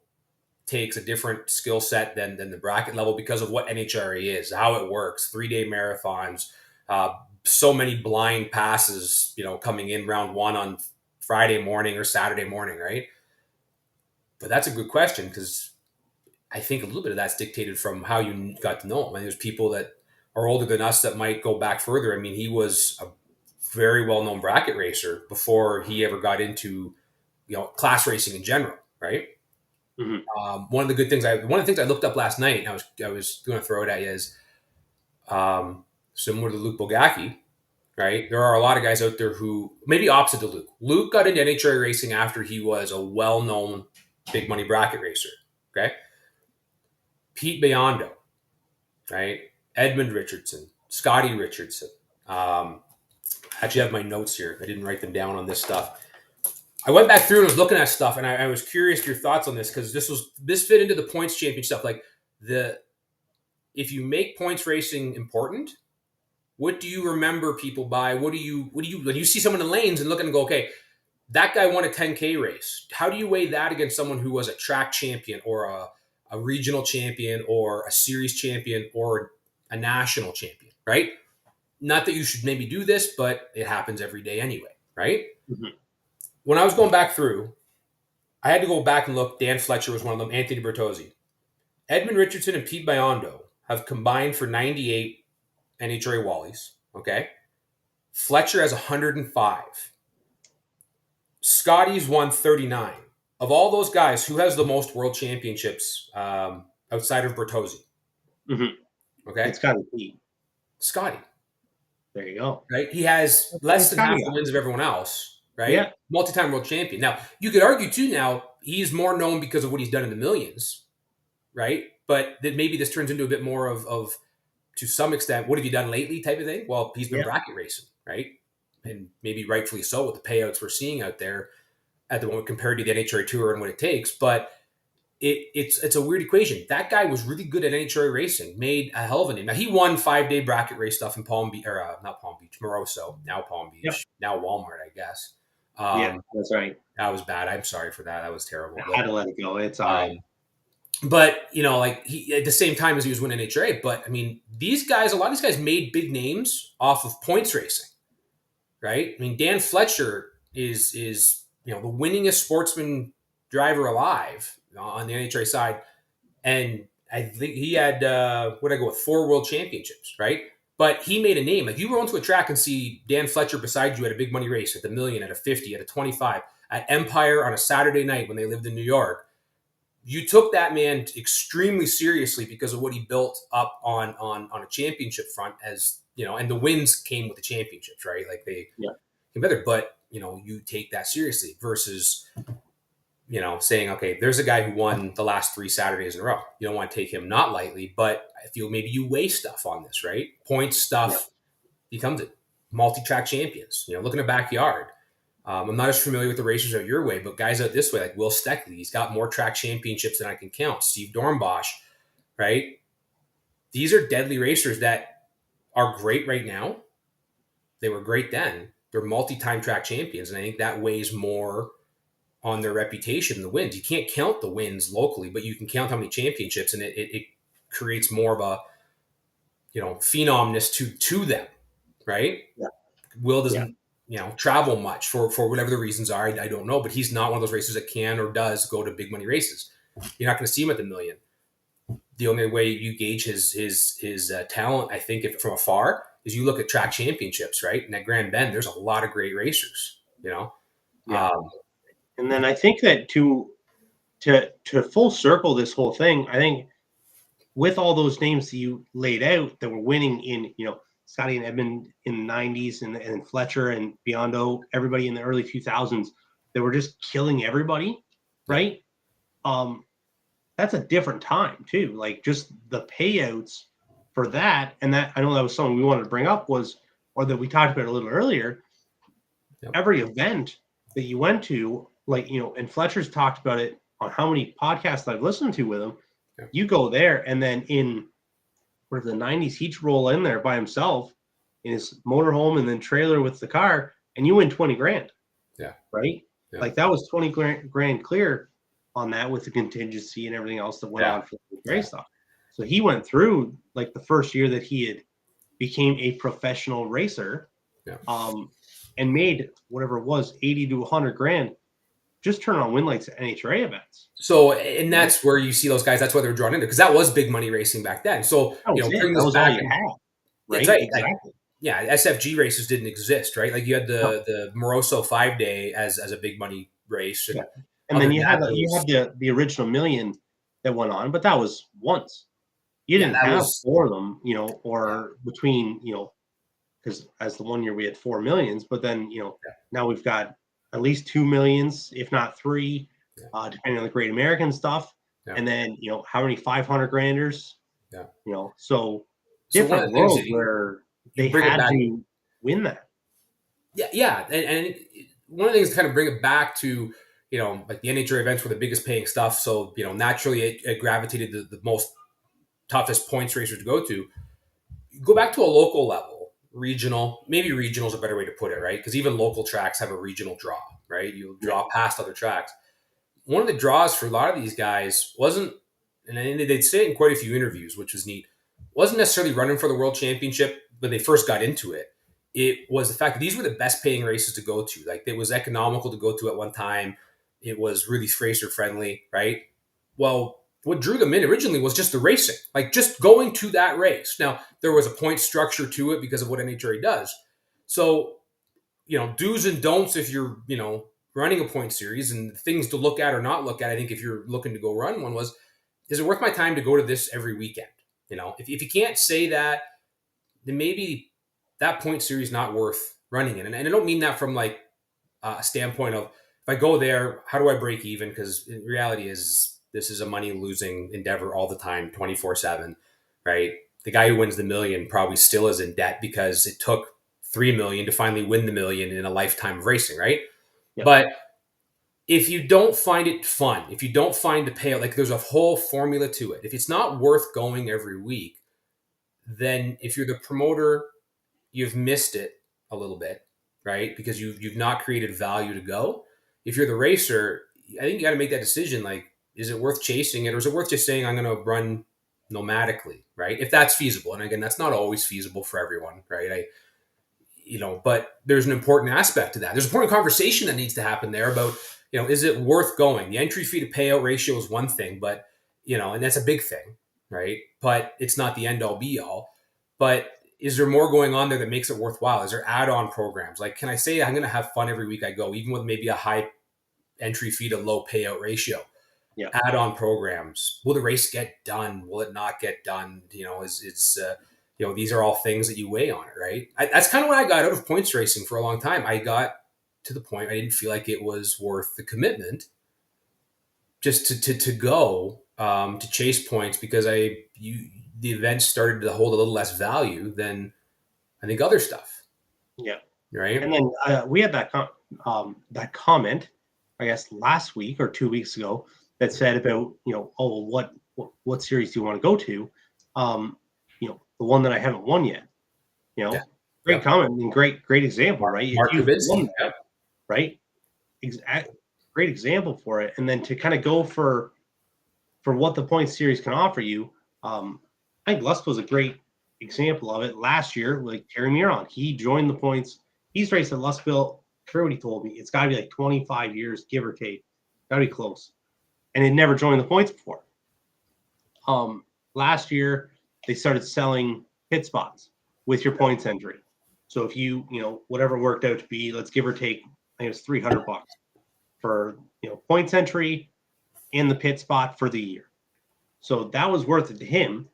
takes a different skill set than the bracket level because of what NHRA is, how it works, 3-day marathons, so many blind passes, coming in round one on Friday morning or Saturday morning, right? But that's a good question, because I think a little bit of that's dictated from how you got to know him. I mean, there's people that are older than us that might go back further. I mean, he was a very well-known bracket racer before he ever got into, class racing in general, right? Mm-hmm. One of the things I looked up last night, and I was going to throw it at you, is similar to Luke Bogacki, right? There are a lot of guys out there who maybe opposite to Luke. Luke got into NHRA racing after he was a well-known big money bracket racer. Okay. Pete Biondo, right? Edmund Richardson, Scotty Richardson. I actually have my notes here. I didn't write them down on this stuff. I went back through and was looking at stuff, and I was curious your thoughts on this, because this fit into the points champion stuff. Like, if you make points racing important, what do you remember people by? What do you when you see someone in the lanes and look and go, okay, that guy won a 10K race. How do you weigh that against someone who was a track champion or a regional champion or a series champion or a national champion, right? Not that you should maybe do this, but it happens every day anyway, right? Mm-hmm. When I was going back through, I had to go back and look. Dan Fletcher was one of them, Anthony Bertozzi. Edmund Richardson and Pete Biondo have combined for 98 NHRA Wallies, okay? Fletcher has 105. Scotty's won 39. Of all those guys, who has the most world championships outside of Bertozzi? Mm-hmm. Okay? It's got to be Scotty. There you go. Right? He has less than half the wins of everyone else, right? Yeah. Multi-time world champion. Now, you could argue, too, now, he's more known because of what he's done in the millions, right? But that maybe this turns into a bit more of to some extent, what have you done lately type of thing? Well, he's been bracket racing, right? And maybe rightfully so with the payouts we're seeing out there at the moment compared to the NHRA Tour and what it takes. But it's a weird equation. That guy was really good at NHRA racing, made a hell of a name. Now he won 5-day bracket race stuff in Palm Beach, or not Palm Beach, Moroso, now Palm Beach, Yep. now Walmart, I guess. Yeah, that's right. That was bad. I'm sorry for that. That was terrible. I had to let it go. It's all right. But like he, at the same time as he was winning NHRA, but I mean, a lot of these guys made big names off of points racing, right? I mean, Dan Fletcher is the winningest sportsman driver alive on the NHRA side, and I think he had 4 world championships, right? But he made a name. Like, you go into a track and see Dan Fletcher beside you at a big money race, at the million, at a 50, at a 25, at Empire on a Saturday night when they lived in New York. You took that man extremely seriously because of what he built up on a championship front, as and the wins came with the championships, right? Like, they came better, but you take that seriously versus saying, okay, there's a guy who won the last 3 Saturdays in a row. You don't want to take him not lightly, but I feel maybe you weigh stuff on this, right? Points stuff becomes it. Multi-track champions, look in the backyard. I'm not as familiar with the racers out your way, but guys out this way, like Will Steckley, he's got more track championships than I can count. Steve Dornbosch, right? These are deadly racers that are great right now. They were great then. They're multi-time track champions, and I think that weighs more on their reputation than the wins. You can't count the wins locally, but you can count how many championships, and it creates more of a phenomness to them, right? Yeah. Will doesn't travel much for whatever the reasons are. I don't know, but he's not one of those racers that can or does go to big money races. You're not going to see him at the million. The only way you gauge his talent, I think, if from afar, is you look at track championships, right? And at Grand Bend, there's a lot of great racers, Yeah. And then I think that to full circle this whole thing, I think with all those names that you laid out that were winning in, Scotty and Edmund in the 90s and Fletcher and Biondo, everybody in the early 2000s, that were just killing everybody, right? That's a different time too. Like, just the payouts for that, and that, I know that was something we wanted to bring up, or that we talked about a little earlier. Yep. Every event that you went to, and Fletcher's talked about it on how many podcasts I've listened to with him. Yep. You go there, and then in the 90s, he'd roll in there by himself in his motorhome and then trailer with the car, and you win 20 grand. Yeah. Right? Yeah. Like, that was 20 grand clear on that, with the contingency and everything else that went on for the race stuff. So he went through, like, the first year that he had became a professional racer, and made whatever it was, 80 to 100 grand, just turn on win lights at NHRA events. So, and that's where you see those guys. That's why they're drawn into, because that was big money racing back then. So, that was all you had, right? Right. Exactly. SFG races didn't exist, right? Like, you had the Moroso 5-day as a big money race, and then you had the original million that went on, but that was once. You didn't have 4 of them, or between, because as the one year we had 4 millions, but then now we've got at least 2 millions, if not 3, depending on the Great American stuff. And then, how many 500 granders? So different worlds where they had to win that. Yeah. And one of the things to kind of bring it back to, like, the NHRA events were the biggest paying stuff. So, naturally it gravitated the most toughest points racers to go to. Go back to a local level, regional, maybe regional is a better way to put it, right? Because even local tracks have a regional draw, right? You draw past other tracks. One of the draws for a lot of these guys wasn't, and they'd say it in quite a few interviews, which was neat, wasn't necessarily running for the world championship when they first got into it. It was the fact that these were the best paying races to go to. Like, it was economical to go to at one time. It was really racer friendly, right? Well, what drew them in originally was just the racing, like just going to that race. Now, there was a point structure to it because of what NHRA does. So, do's and don'ts if you're, running a point series, and things to look at or not look at, I think, if you're looking to go run one, was, is it worth my time to go to this every weekend? If you can't say that, then maybe that point series not worth running in. And I don't mean that from like a standpoint of, if I go there, how do I break even? Because in reality this is a money losing endeavor all the time, 24/7, right? The guy who wins the million probably still is in debt because it took 3 million to finally win the million in a lifetime of racing, right? Yep. But if you don't find it fun, if you don't find the payout, like there's a whole formula to it. If it's not worth going every week, then if you're the promoter, you've missed it a little bit, right? Because you've not created value to go. If you're the racer, I think you got to make that decision. Like, is it worth chasing it, or is it worth just saying I'm going to run nomadically, right? If that's feasible, and again, that's not always feasible for everyone, right? But there's an important aspect to that. There's an important conversation that needs to happen there about, is it worth going? The entry fee to payout ratio is one thing, but, and that's a big thing, right? But it's not the end all be all. But is there more going on there that makes it worthwhile? Is there add-on programs? Like, can I say I'm going to have fun every week I go, even with maybe a high entry fee to low payout ratio? Yeah. Add-on programs. Will the race get done? Will it not get done? These are all things that you weigh on it, right? That's kind of what I got out of points racing for a long time. I got to the point I didn't feel like it was worth the commitment just to go to chase points, because the event started to hold a little less value than I think other stuff. Yeah. Right. And then we had that comment, I guess, last week or 2 weeks ago that said about, what series do you want to go to? The one that I haven't won yet. Great comment and great example, right? Mark Kubicki, right? Great example for it. And then to kind of go for what the point series can offer you, I think Lusk was a great example of it last year. Like Terry Miron, he joined the points. He's raced at Luskville. Heard what he told me. It's got to be like 25 years, give or take. Got to be close. And he'd never joined the points before. Last year, they started selling pit spots with your points entry. So if you, whatever it worked out to be, let's give or take, I think it was $300 for, points entry and the pit spot for the year. So that was worth it to him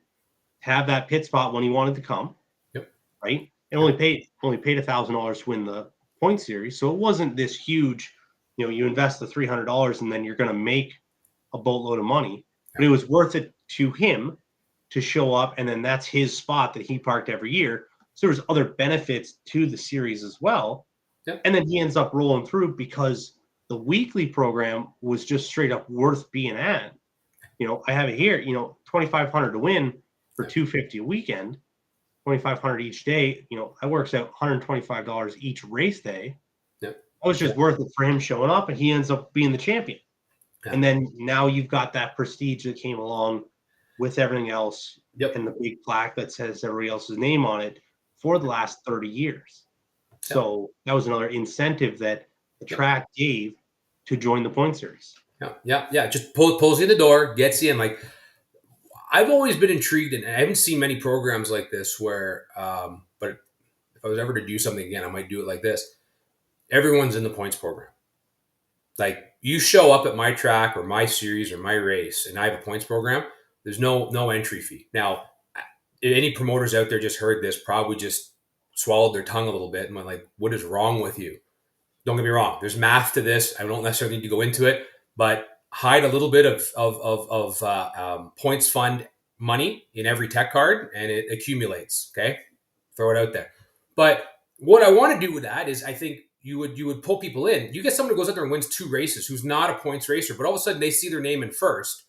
to have that pit spot when he wanted to come. Yep. Right. And only paid $1,000 to win the point series. So it wasn't this huge, you invest the $300 and then you're going to make a boatload of money, but it was worth it to him to show up. And then that's his spot that he parked every year. So there's other benefits to the series as well. Yep. And then he ends up rolling through because the weekly program was just straight up worth being at. I have it here, $2,500 to win for $250 a weekend, $2,500 each day. That works out $125 each race day. Yep. It was just worth it for him showing up, and he ends up being the champion. Yep. And then now you've got that prestige that came along with everything else. Yep. And the big plaque that says everybody else's name on it for the last 30 years. Yep. So that was another incentive that the track gave to join the point series. Yeah. Just pulls you in the door, gets you in. Like, I've always been intrigued, and I haven't seen many programs like this where, but if I was ever to do something again, I might do it like this. Everyone's in the points program. Like, you show up at my track or my series or my race, and I have a points program, there's no entry fee. Now, any promoters out there just heard this probably just swallowed their tongue a little bit and went like, what is wrong with you? Don't get me wrong. There's math to this. I don't necessarily need to go into it, but hide a little bit of points fund money in every tech card, and it accumulates. Okay, throw it out there. But what I want to do with that is, I think you would pull people in. You get someone who goes out there and wins 2 races, who's not a points racer, but all of a sudden they see their name in first.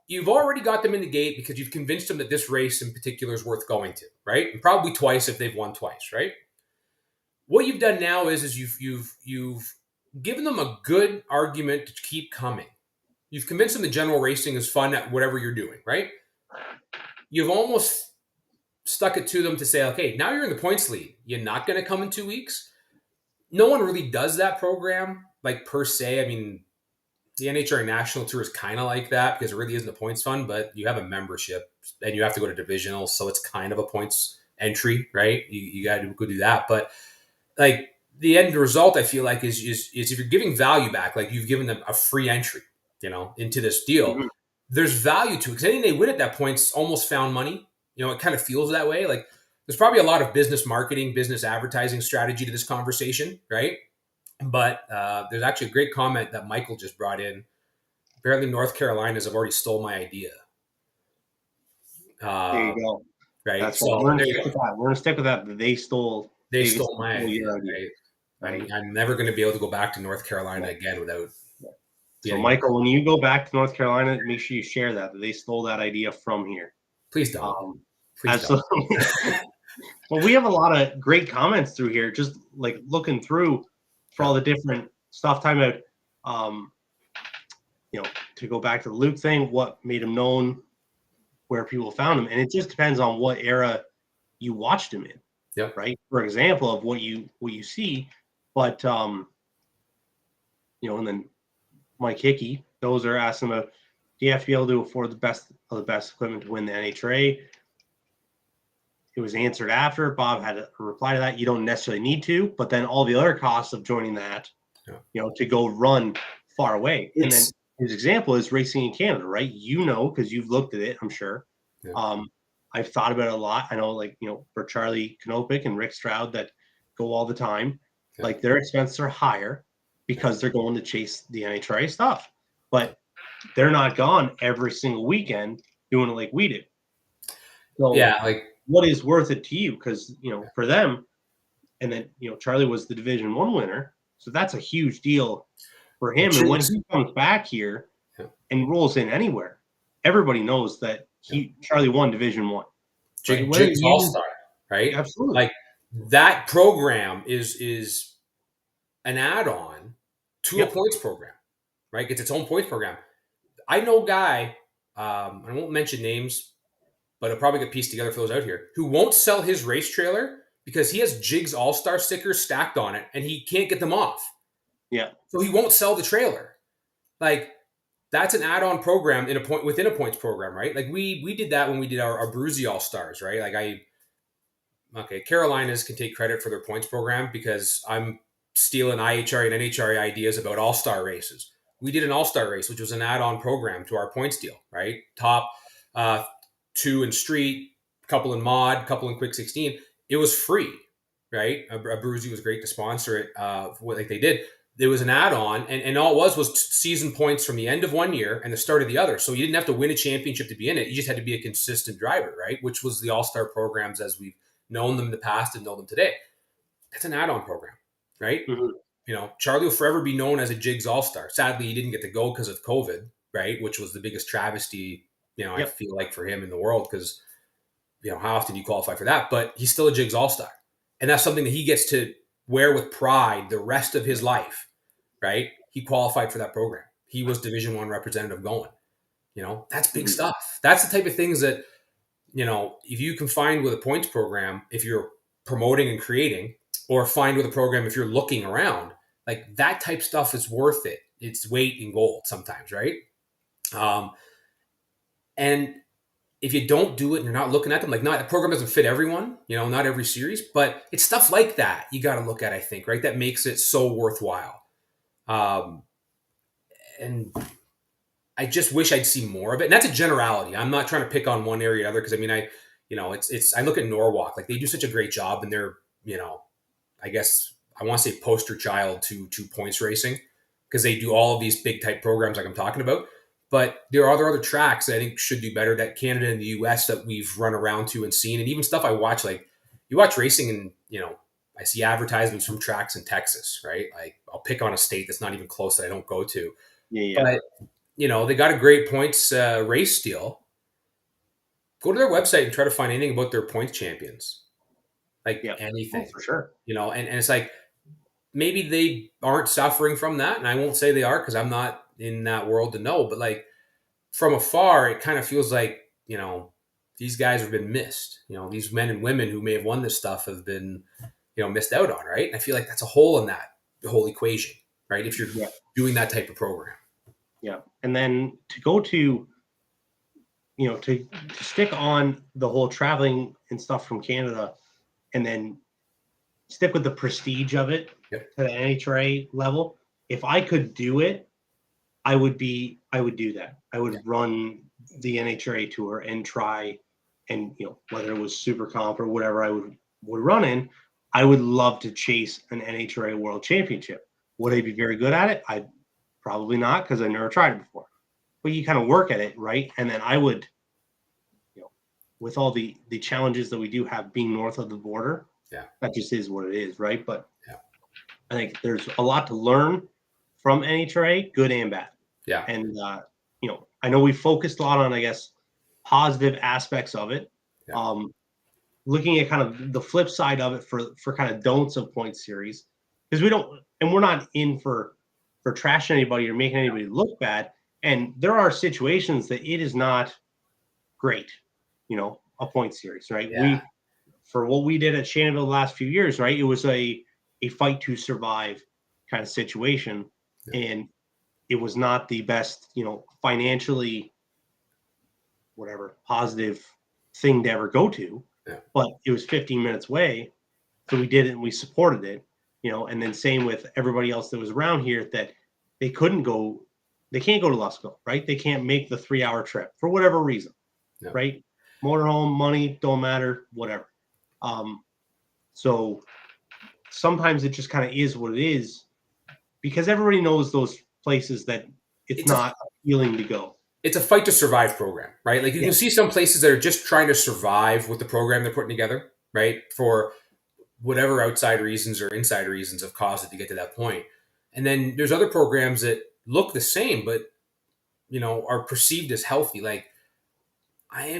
You've already got them in the gate because you've convinced them that this race in particular is worth going to, right? And probably twice if they've won twice, right? What you've done now is you've given them a good argument to keep coming. You've convinced them that general racing is fun at whatever you're doing, right? You've almost stuck it to them to say, okay, now you're in the points lead. You're not going to come in 2 weeks. No one really does that program, like, per se. I mean, the NHRA National Tour is kind of like that because it really isn't a points fund, but you have a membership and you have to go to divisional, so it's kind of a points entry, right? You got to go do that. But like, the end result, I feel like, is if you're giving value back, like you've given them a free entry, into this deal, mm-hmm. There's value to it. Because anything they win at that point's almost found money. It kind of feels that way. Like, there's probably a lot of business marketing, business advertising strategy to this conversation, right? But there's actually a great comment that Michael just brought in. Apparently, North Carolina's have already stole my idea. There you go. Right. That's so we're going to stick with that. We're going to stick with that. They stole my idea. Right? Right. I'm never going to be able to go back to North Carolina again without. So, Michael, when you go back to North Carolina, make sure you share that they stole that idea from here. Please don't. Please Absolutely. Well, we have a lot of great comments through here, just like looking through for all the different stuff. Time out, to go back to the Luke thing, what made him known, where people found him, and it just depends on what era you watched him in. Yeah. Right. For example, of what you see, but and then Mike Hickey, those are asking about, do you have to be able to afford the best of the best equipment to win the Nhra? It was answered after. Bob had a reply to that. You don't necessarily need to, but then all the other costs of joining that, to go run far away. And then his example is racing in Canada, right? Because you've looked at it, I'm sure. Yeah. I've thought about it a lot. I know, for Charlie Knopik and Rick Stroud that go all the time, their expenses are higher because they're going to chase the Nhra stuff. But they're not gone every single weekend doing it like we do. So, what is worth it to you? Because, for them, and then, Charlie was the Division I winner. So that's a huge deal for him. And when he comes back here and rolls in anywhere, everybody knows that Charlie won Division I. Jig's All-Star, right? Absolutely. Like, that program is an add-on to a points program, right? It's its own points program. I know a guy, I won't mention names, but I'll probably get pieced together for those out here, who won't sell his race trailer because he has Jig's All-Star stickers stacked on it and he can't get them off. Yeah. So he won't sell the trailer. Like, that's an add-on program within a points program, right? Like, we did that when we did our Bruzy All-Stars, right? Carolinas can take credit for their points program because I'm stealing IHRA and NHRA ideas about All-Star races. We did an All-Star race, which was an add-on program to our points deal, right? Top 2 in street, couple in mod, couple in quick 16. It was free, right? A Bruzy was great to sponsor it, like they did. There was an add-on, and all it was season points from the end of one year and the start of the other. So you didn't have to win a championship to be in it. You just had to be a consistent driver, right? Which was the All-Star programs as we've known them in the past and know them today. That's an add-on program, right? Mm-hmm. Charlie will forever be known as a Jigs All-Star. Sadly, he didn't get to go because of COVID, right? Which was the biggest travesty, I feel like, for him in the world, because, how often do you qualify for that? But he's still a Jigs All-Star. And that's something that he gets to wear with pride the rest of his life, right? He qualified for that program. He was Division I representative going. That's big stuff. That's the type of things that, if you can find with a points program, if you're promoting and creating, or find with a program if you're looking around, like, that type stuff is worth it. It's weight in gold sometimes, right? And if you don't do it and you're not looking at them, the program doesn't fit everyone, not every series, but it's stuff like that you got to look at, I think, right? That makes it so worthwhile. And I just wish I'd see more of it. And that's a generality. I'm not trying to pick on one area or other, because I look at Norwalk, like, they do such a great job, and they're, I guess I want to say poster child to points racing, because they do all of these big type programs like I'm talking about. But there are other tracks that I think should do better, that Canada and the US that we've run around to and seen. And even stuff I watch, like, you watch racing and, I see advertisements from tracks in Texas, right? Like, I'll pick on a state that's not even close that I don't go to. Yeah. But, they got a great points race deal. Go to their website and try to find anything about their points champions. Anything. Oh, for sure. And it's like, maybe they aren't suffering from that. And I won't say they are, because I'm not in that world to know. But, like, from afar, it kind of feels like, these guys have been missed. These men and women who may have won this stuff have been, missed out on, right? And I feel like that's a hole in that whole equation, right? If you're doing that type of program. Yeah. And then to go to, to stick on the whole traveling and stuff from Canada, and then stick with the prestige of it to the NHRA level. If I could do it, I would do that. I would run the NHRA tour and try, and whether it was Super Comp or whatever I would run in, I would love to chase an NHRA World Championship. Would I be very good at it? I probably not, because I never tried it before. But you kind of work at it, right? And then I would, with all the challenges that we do have being north of the border, that just is what it is, right? But I think there's a lot to learn from NHRA, good and bad. Yeah. And I know we focused a lot on, I guess, positive aspects of it. Yeah. Looking at kind of the flip side of it for kind of don'ts of point series, because we're not in for trashing anybody or making anybody look bad. And there are situations that it is not great, a point series, right? Yeah. For what we did at Shannonville the last few years, right? It was a fight to survive kind of situation. Yeah. And it was not the best, financially, whatever, positive thing to ever go to. Yeah. But it was 15 minutes away. So we did it and we supported it, and then same with everybody else that was around here that they can't go to Lusco, right? They can't make the 3-hour trip for whatever reason, Yeah. right? Motorhome, money, don't matter, whatever. So sometimes it just kind of is what it is, because everybody knows those places that it's not appealing to go. It's a fight to survive program, right? Like you can see some places that are just trying to survive with the program they're putting together, right? For whatever outside reasons or inside reasons have caused it to get to that point. And then there's other programs that look the same, but are perceived as healthy. Like I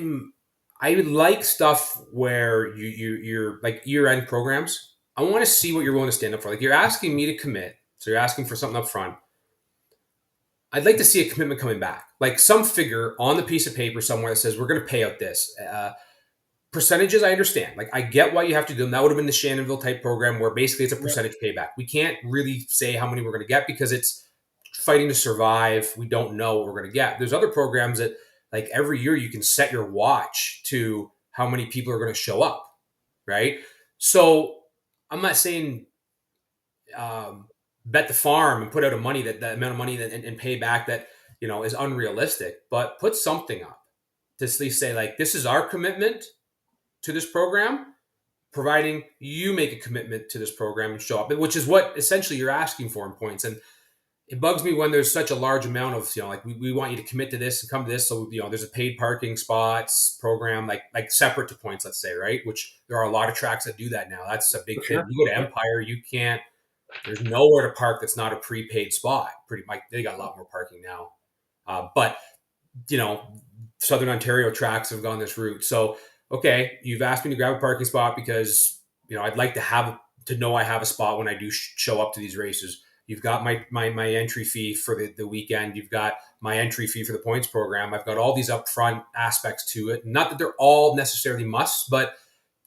would like stuff where you're like year-end programs. I want to see what you're willing to stand up for. Like you're asking me to commit, so you're asking for something up front. I'd like to see a commitment coming back, like some figure on the piece of paper somewhere that says we're going to pay out this. Percentages, I understand. Like I get why you have to do them. That would have been the Shannonville type program where basically it's a percentage payback. We can't really say how many we're going to get because it's fighting to survive. We don't know what we're going to get. There's other programs that like every year you can set your watch to how many people are going to show up, right? So I'm not saying bet the farm and put out that amount of money and pay back that is unrealistic, but put something up to at least say like this is our commitment to this program, providing you make a commitment to this program and show up, which is what essentially you're asking for in points. And it bugs me when there's such a large amount of like we want you to commit to this and come to this, so there's a paid parking spots program like separate to points, let's say, right? Which there are a lot of tracks that do that now. That's a big thing. You go to Empire, you can't. There's nowhere to park that's not a prepaid spot. Pretty much, they got a lot more parking now, but Southern Ontario tracks have gone this route. So okay, you've asked me to grab a parking spot because I'd like to know I have a spot when I do show up to these races. You've got my entry fee for the weekend. You've got my entry fee for the points program. I've got all these upfront aspects to it. Not that they're all necessarily musts, but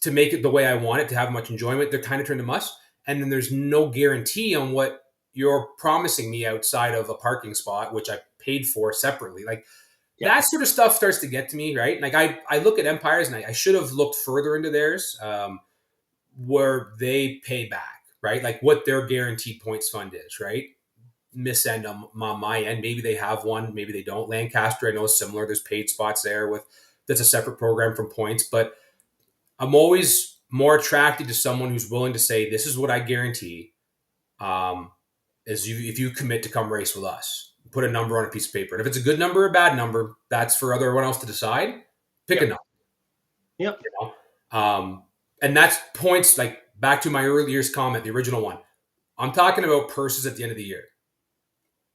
to make it the way I want it, to have much enjoyment, they're kind of turned to must. And then there's no guarantee on what you're promising me outside of a parking spot, which I paid for separately. Like that sort of stuff starts to get to me, right? Like I look at Empires and I should have looked further into theirs where they pay back, right? Like what their guaranteed points fund is, right? Miss-end on my end. Maybe they have one, maybe they don't. Lancaster, I know is similar. There's paid spots there that's a separate program from points, but I'm always more attracted to someone who's willing to say, this is what I guarantee. If you commit to come race with us, put a number on a piece of paper. And if it's a good number or a bad number, that's for everyone else to decide. Pick a number. Yep. And that's points, like back to my early years comment, the original one. I'm talking about purses at the end of the year.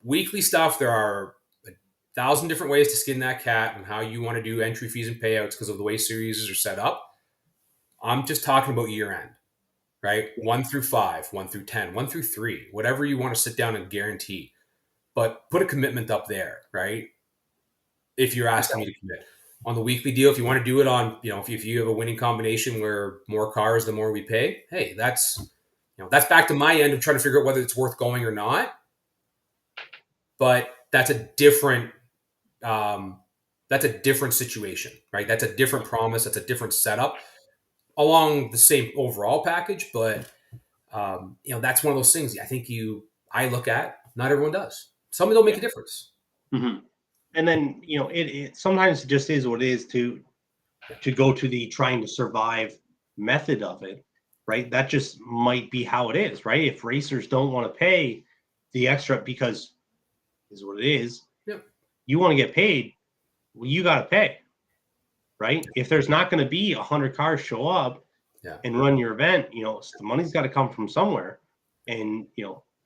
Weekly stuff, there are 1,000 different ways to skin that cat and how you want to do entry fees and payouts because of the way series are set up. I'm just talking about year end, right? 1 through 5, 1 through 10, 1 through 3, whatever you want to sit down and guarantee. But put a commitment up there, right? If you're asking me to commit. On the weekly deal, if you want to do it on, if you have a winning combination where more cars, the more we pay, hey, that's back to my end of trying to figure out whether it's worth going or not. But that's a different situation, right? That's a different promise. That's a different setup along the same overall package. But, that's one of those things I think I look at, not everyone does. Some don't make a difference. Mm-hmm. And then, it sometimes it just is what it is to go to the trying to survive method of it, right? That just might be how it is, right? If racers don't want to pay the extra because is what it is, you want to get paid, well, you got to pay, right? If there's not going to be 100 cars show up and run your event, the money's got to come from somewhere. and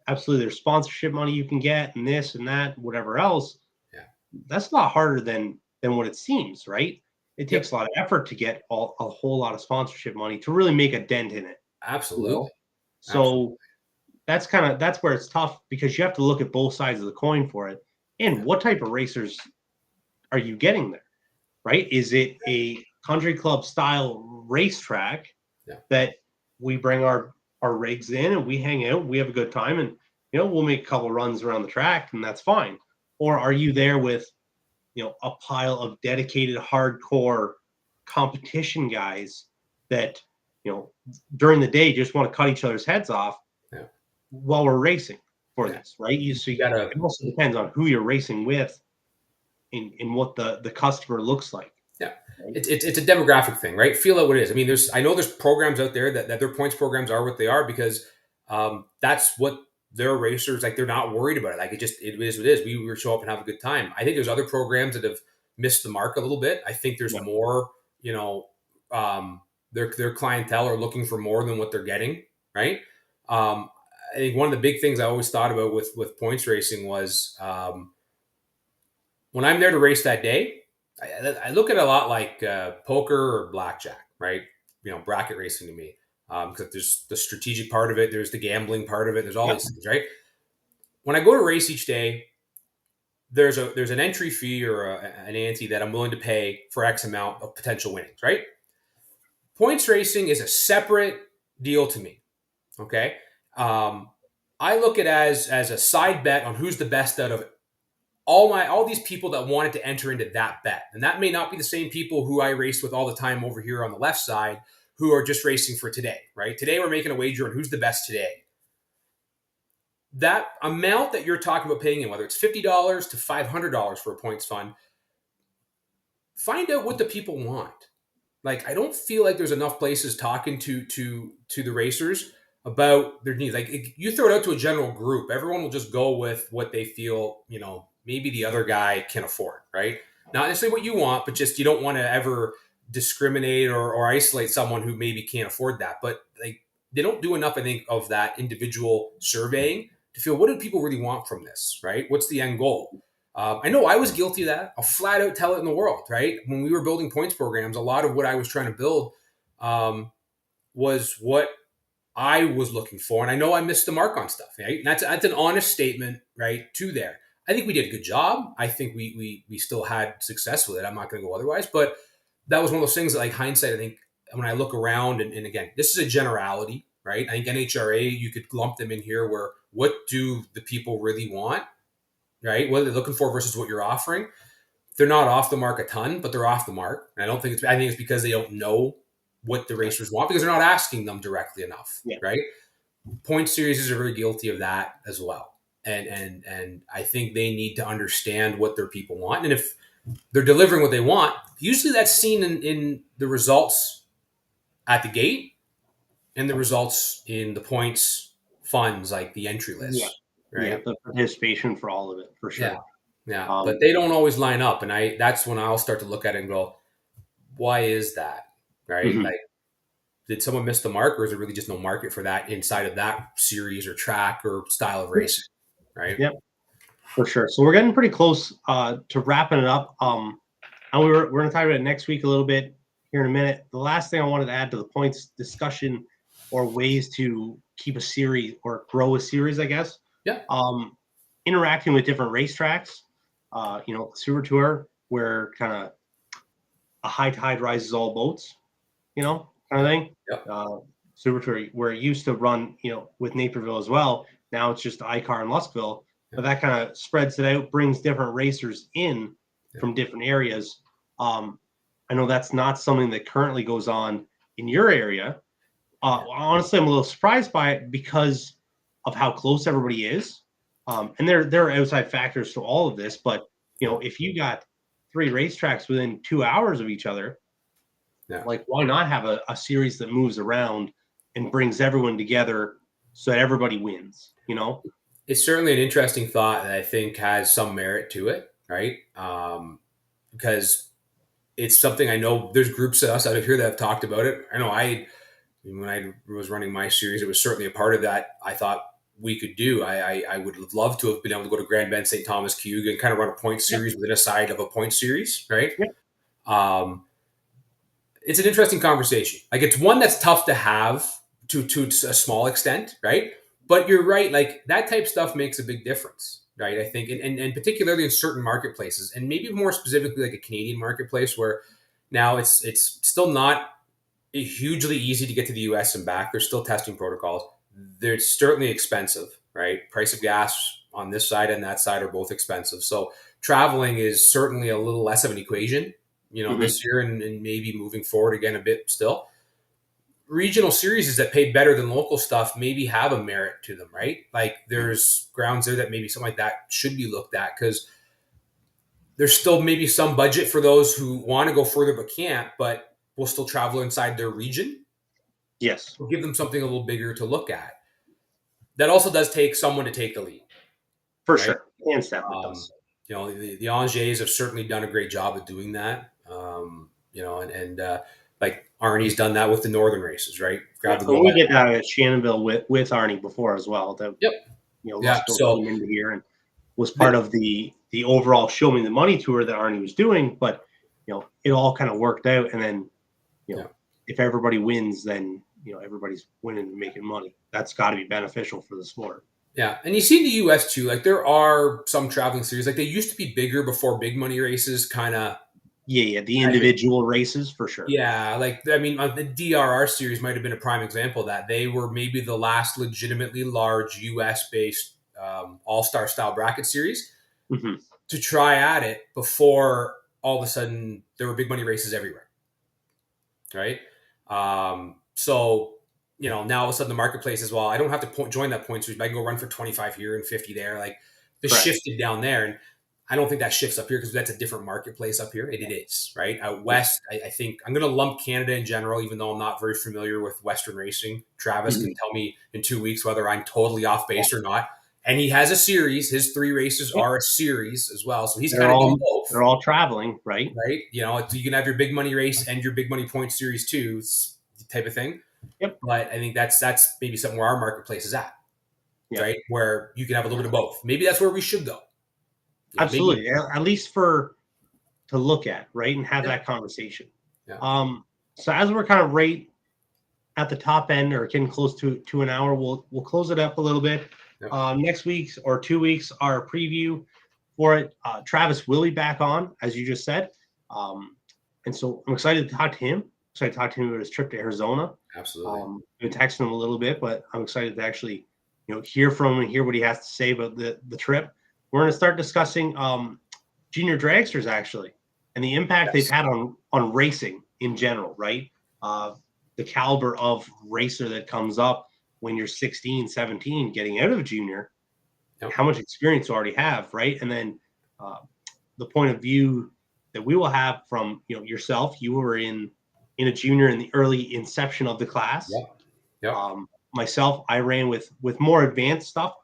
absolutely there's sponsorship money you can get and this and that, whatever else. Yeah. That's a lot harder than what it seems, right? It takes Yep. a lot of effort to get a whole lot of sponsorship money to really make a dent in it. Absolutely. So that's where it's tough, because you have to look at both sides of the coin for it. And what type of racers are you getting there, right? Is it a country club style racetrack that we bring our rigs in and we hang out, we have a good time, and we'll make a couple runs around the track and that's fine? Or are you there with a pile of dedicated hardcore competition guys that during the day just want to cut each other's heads off while we're racing for this, right? It also depends on who you're racing with and what the customer looks like. Yeah. Right? It's a demographic thing, right? Feel out what it is. I mean, I know there's programs out there that their points programs are what they are because that's what their racers, like, they're not worried about it. Like, it is what it is. We show up and have a good time. I think there's other programs that have missed the mark a little bit. I think there's more, their clientele are looking for more than what they're getting, right? I think one of the big things I always thought about with points racing was when I'm there to race that day, I look at it a lot like poker or blackjack, right? Bracket racing to me, because there's the strategic part of it, there's the gambling part of it, there's all these things, right? When I go to race each day, there's an entry fee or an ante that I'm willing to pay for X amount of potential winnings, right? Points racing is a separate deal to me. Okay, I look at it as a side bet on who's the best out of all these people that wanted to enter into that bet. And that may not be the same people who I race with all the time over here on the left side, who are just racing for today, right? Today we're making a wager on who's the best today. That amount that you're talking about paying in, whether it's $50 to $500 for a points fund, find out what the people want. Like, I don't feel like there's enough places talking to the racers about their needs. Like, you throw it out to a general group, everyone will just go with what they feel, maybe the other guy can afford, right? Not necessarily what you want, but just you don't want to ever discriminate or isolate someone who maybe can't afford that. But like, they don't do enough, I think, of that individual surveying to feel, what do people really want from this, right? What's the end goal? I know I was guilty of that. I'll flat out tell it in the world, right? When we were building points programs, a lot of what I was trying to build was what I was looking for. And I know I missed the mark on stuff, right? And that's an honest statement, right, to there. I think we did a good job. I think we still had success with it. I'm not going to go otherwise. But that was one of those things that, like, hindsight, I think, when I look around, and again, this is a generality, right? I think NHRA, you could lump them in here where what do the people really want, right? What are they looking for versus what you're offering? They're not off the mark a ton, but they're off the mark. And I think it's because they don't know what the racers want, because they're not asking them directly enough, right? Point series are very guilty of that as well. And I think they need to understand what their people want. And if they're delivering what they want, usually that's seen in the results at the gate and the results in the points funds, like the entry list. Right? Yeah, the participation for all of it, for sure. Yeah. But they don't always line up. And that's when I'll start to look at it and go, why is that? Right? Mm-hmm. Like, did someone miss the mark, or is there really just no market for that inside of that series or track or style of racing? Right? Yep, for sure. So we're getting pretty close to wrapping it up. And we're going to talk about it next week a little bit here in a minute. The last thing I wanted to add to the points discussion, or ways to keep a series or grow a series, I guess. Yeah. Interacting with different racetracks. Super Tour, where kind of a high tide rises all boats, kind of thing. Yep. Super Tour, where it used to run, with Naperville as well. Now it's just ICAR and Luskville, but that kind of spreads it out, brings different racers in from different areas. I know that's not something that currently goes on in your area. Honestly, I'm a little surprised by it because of how close everybody is. And there are outside factors to all of this, but if you got 3 racetracks within 2 hours of each other, like, why not have a series that moves around and brings everyone together so that everybody wins? It's certainly an interesting thought that I think has some merit to it, right? Because it's something I know there's groups of us out of here that have talked about it. I know when I was running my series, it was certainly a part of that. I thought we could do. I would have loved to have been able to go to Grand Bend St. Thomas Cube and kind of run a point series within a side of a point series, right? Yep. It's an interesting conversation. Like, it's one that's tough to have to a small extent, right? But you're right. Like, that type of stuff makes a big difference, right? I think, and particularly in certain marketplaces, and maybe more specifically like a Canadian marketplace, where now it's still not hugely easy to get to the US and back. There's still testing protocols. They're certainly expensive, right? Price of gas on this side and that side are both expensive. So traveling is certainly a little less of an equation, this year and maybe moving forward again a bit still. Regional series that pay better than local stuff maybe have a merit to them, right? Like, there's grounds there that maybe something like that should be looked at, because there's still maybe some budget for those who want to go further but can't, but will still travel inside their region. Yes. We'll give them something a little bigger to look at. That also does take someone to take the lead. For right? sure. Hands down, it does. The Angers have certainly done a great job of doing that. Like, Arnie's done that with the northern races, right? We did that at Shannonville with Arnie before as well. That, came into here and was part of the overall Show Me the Money tour that Arnie was doing. But it all kind of worked out, and then if everybody wins, then everybody's winning and making money. That's got to be beneficial for the sport. Yeah, and you see in the U.S. too, like, there are some traveling series. Like, they used to be bigger before big money races kind of. Yeah, the individual races for sure. Yeah, like, I mean, the DRR series might have been a prime example of that. They were maybe the last legitimately large U.S.-based all-star style bracket series to try at it before all of a sudden there were big money races everywhere, right? So, now all of a sudden the marketplace is, well, I don't have to join that point series, but I can go run for 25 here and 50 there. Like, the shifted down there, and I don't think that shifts up here because that's a different marketplace up here. It is, right? Out west, I think I'm going to lump Canada in general, even though I'm not very familiar with Western racing. Travis can tell me in 2 weeks whether I'm totally off base or not. And he has a series. His 3 races are a series as well. So he's kind of doing both. They're all traveling, right? Right. You can have your big money race and your big money point series too, type of thing. Yep. But I think that's maybe something where our marketplace is at, right? Where you can have a little bit of both. Maybe that's where we should go. Absolutely. Maybe. At least to look at, right? And have that conversation. Yeah. So as we're kind of right at the top end or getting close to an hour, we'll close it up a little bit. Yep. Next week or 2 weeks, our preview for it. Travis will be back on, as you just said. And so I'm excited to talk to him. Excited to talk to him about his trip to Arizona. Absolutely. I've been texting him a little bit, but I'm excited to actually, hear from him and hear what he has to say about the trip. We're going to start discussing junior dragsters, actually, and the impact they've had on racing in general, right? The caliber of racer that comes up when you're 16, 17, getting out of junior, how much experience you already have, right? And then the point of view that we will have from, yourself. You were in a junior in the early inception of the class. Myself, I ran with more advanced stuff.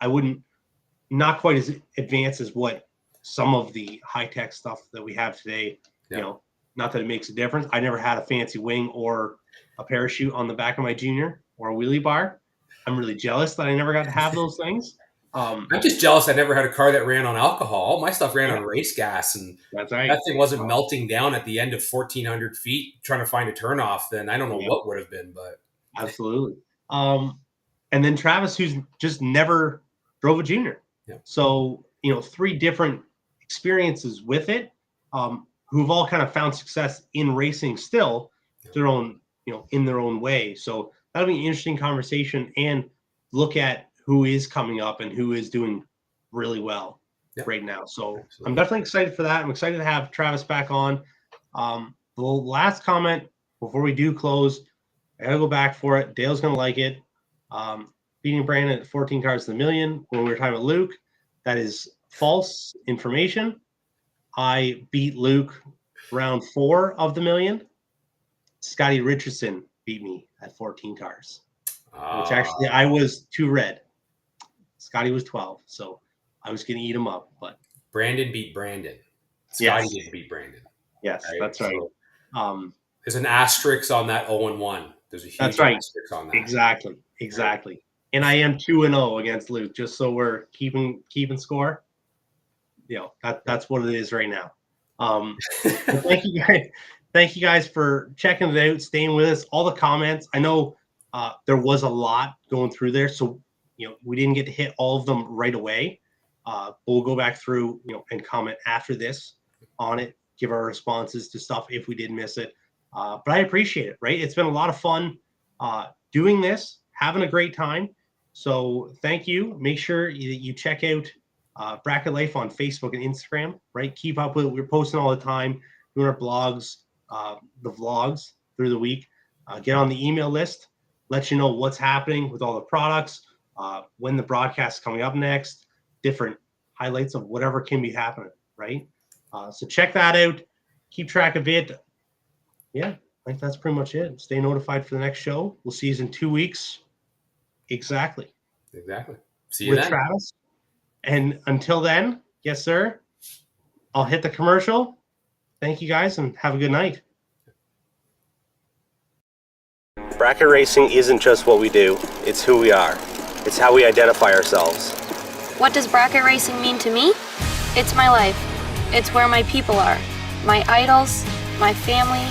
Not quite as advanced as what some of the high-tech stuff that we have today, not that it makes a difference. I never had a fancy wing or a parachute on the back of my junior or a wheelie bar. I'm really jealous that I never got to have those things. I'm just jealous I never had a car that ran on alcohol. My stuff ran on race gas, and that's right. That thing wasn't melting down at the end of 1,400 feet trying to find a turnoff. Then I don't know what would have been, but absolutely. And then Travis, who's just never drove a junior. Yeah. So, 3 different experiences with it, who've all kind of found success in racing still, their own, in their own way. So that'll be an interesting conversation and look at who is coming up and who is doing really well right now. So absolutely. I'm definitely excited for that. I'm excited to have Travis back on. The last comment before we do close, I gotta go back for it. Dale's gonna like it. Beating Brandon at 14 cars to the million when we were talking about Luke, that is false information. I beat Luke round 4 of the million. Scotty Richardson beat me at 14 cars, which actually I was 2 red. Scotty was 12, so I was going to eat him up. But Brandon beat Brandon. Scotty didn't beat Brandon. Yes, right? That's right. So, there's an asterisk on that 0-1. There's a huge That's right. asterisk on that. Exactly. And I am 2-0 against Luke, just so we're keeping score. That's what it is right now. Thank you guys for checking it out, staying with us. All the comments. I know there was a lot going through there, so we didn't get to hit all of them right away. We'll go back through and comment after this on it, give our responses to stuff if we did miss it. But I appreciate it. Right, it's been a lot of fun doing this, having a great time. So thank you. Make sure you check out Bracket Life on Facebook and Instagram. Right, keep up with it. We're posting all the time, doing our blogs, the vlogs through the week. Get on the email list. Let you know what's happening with all the products, when the broadcast is coming up next, different highlights of whatever can be happening. Right. So check that out. Keep track of it. Yeah, I think that's pretty much it. Stay notified for the next show. We'll see you in 2 weeks. Exactly. See you with then. Travis. And until then, yes, sir, I'll hit the commercial. Thank you guys and have a good night. Bracket racing isn't just what we do, it's who we are. It's how we identify ourselves. What does bracket racing mean to me? It's my life. It's where my people are. My idols, my family,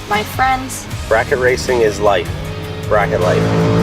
my friends. Bracket racing is life. Bracket life.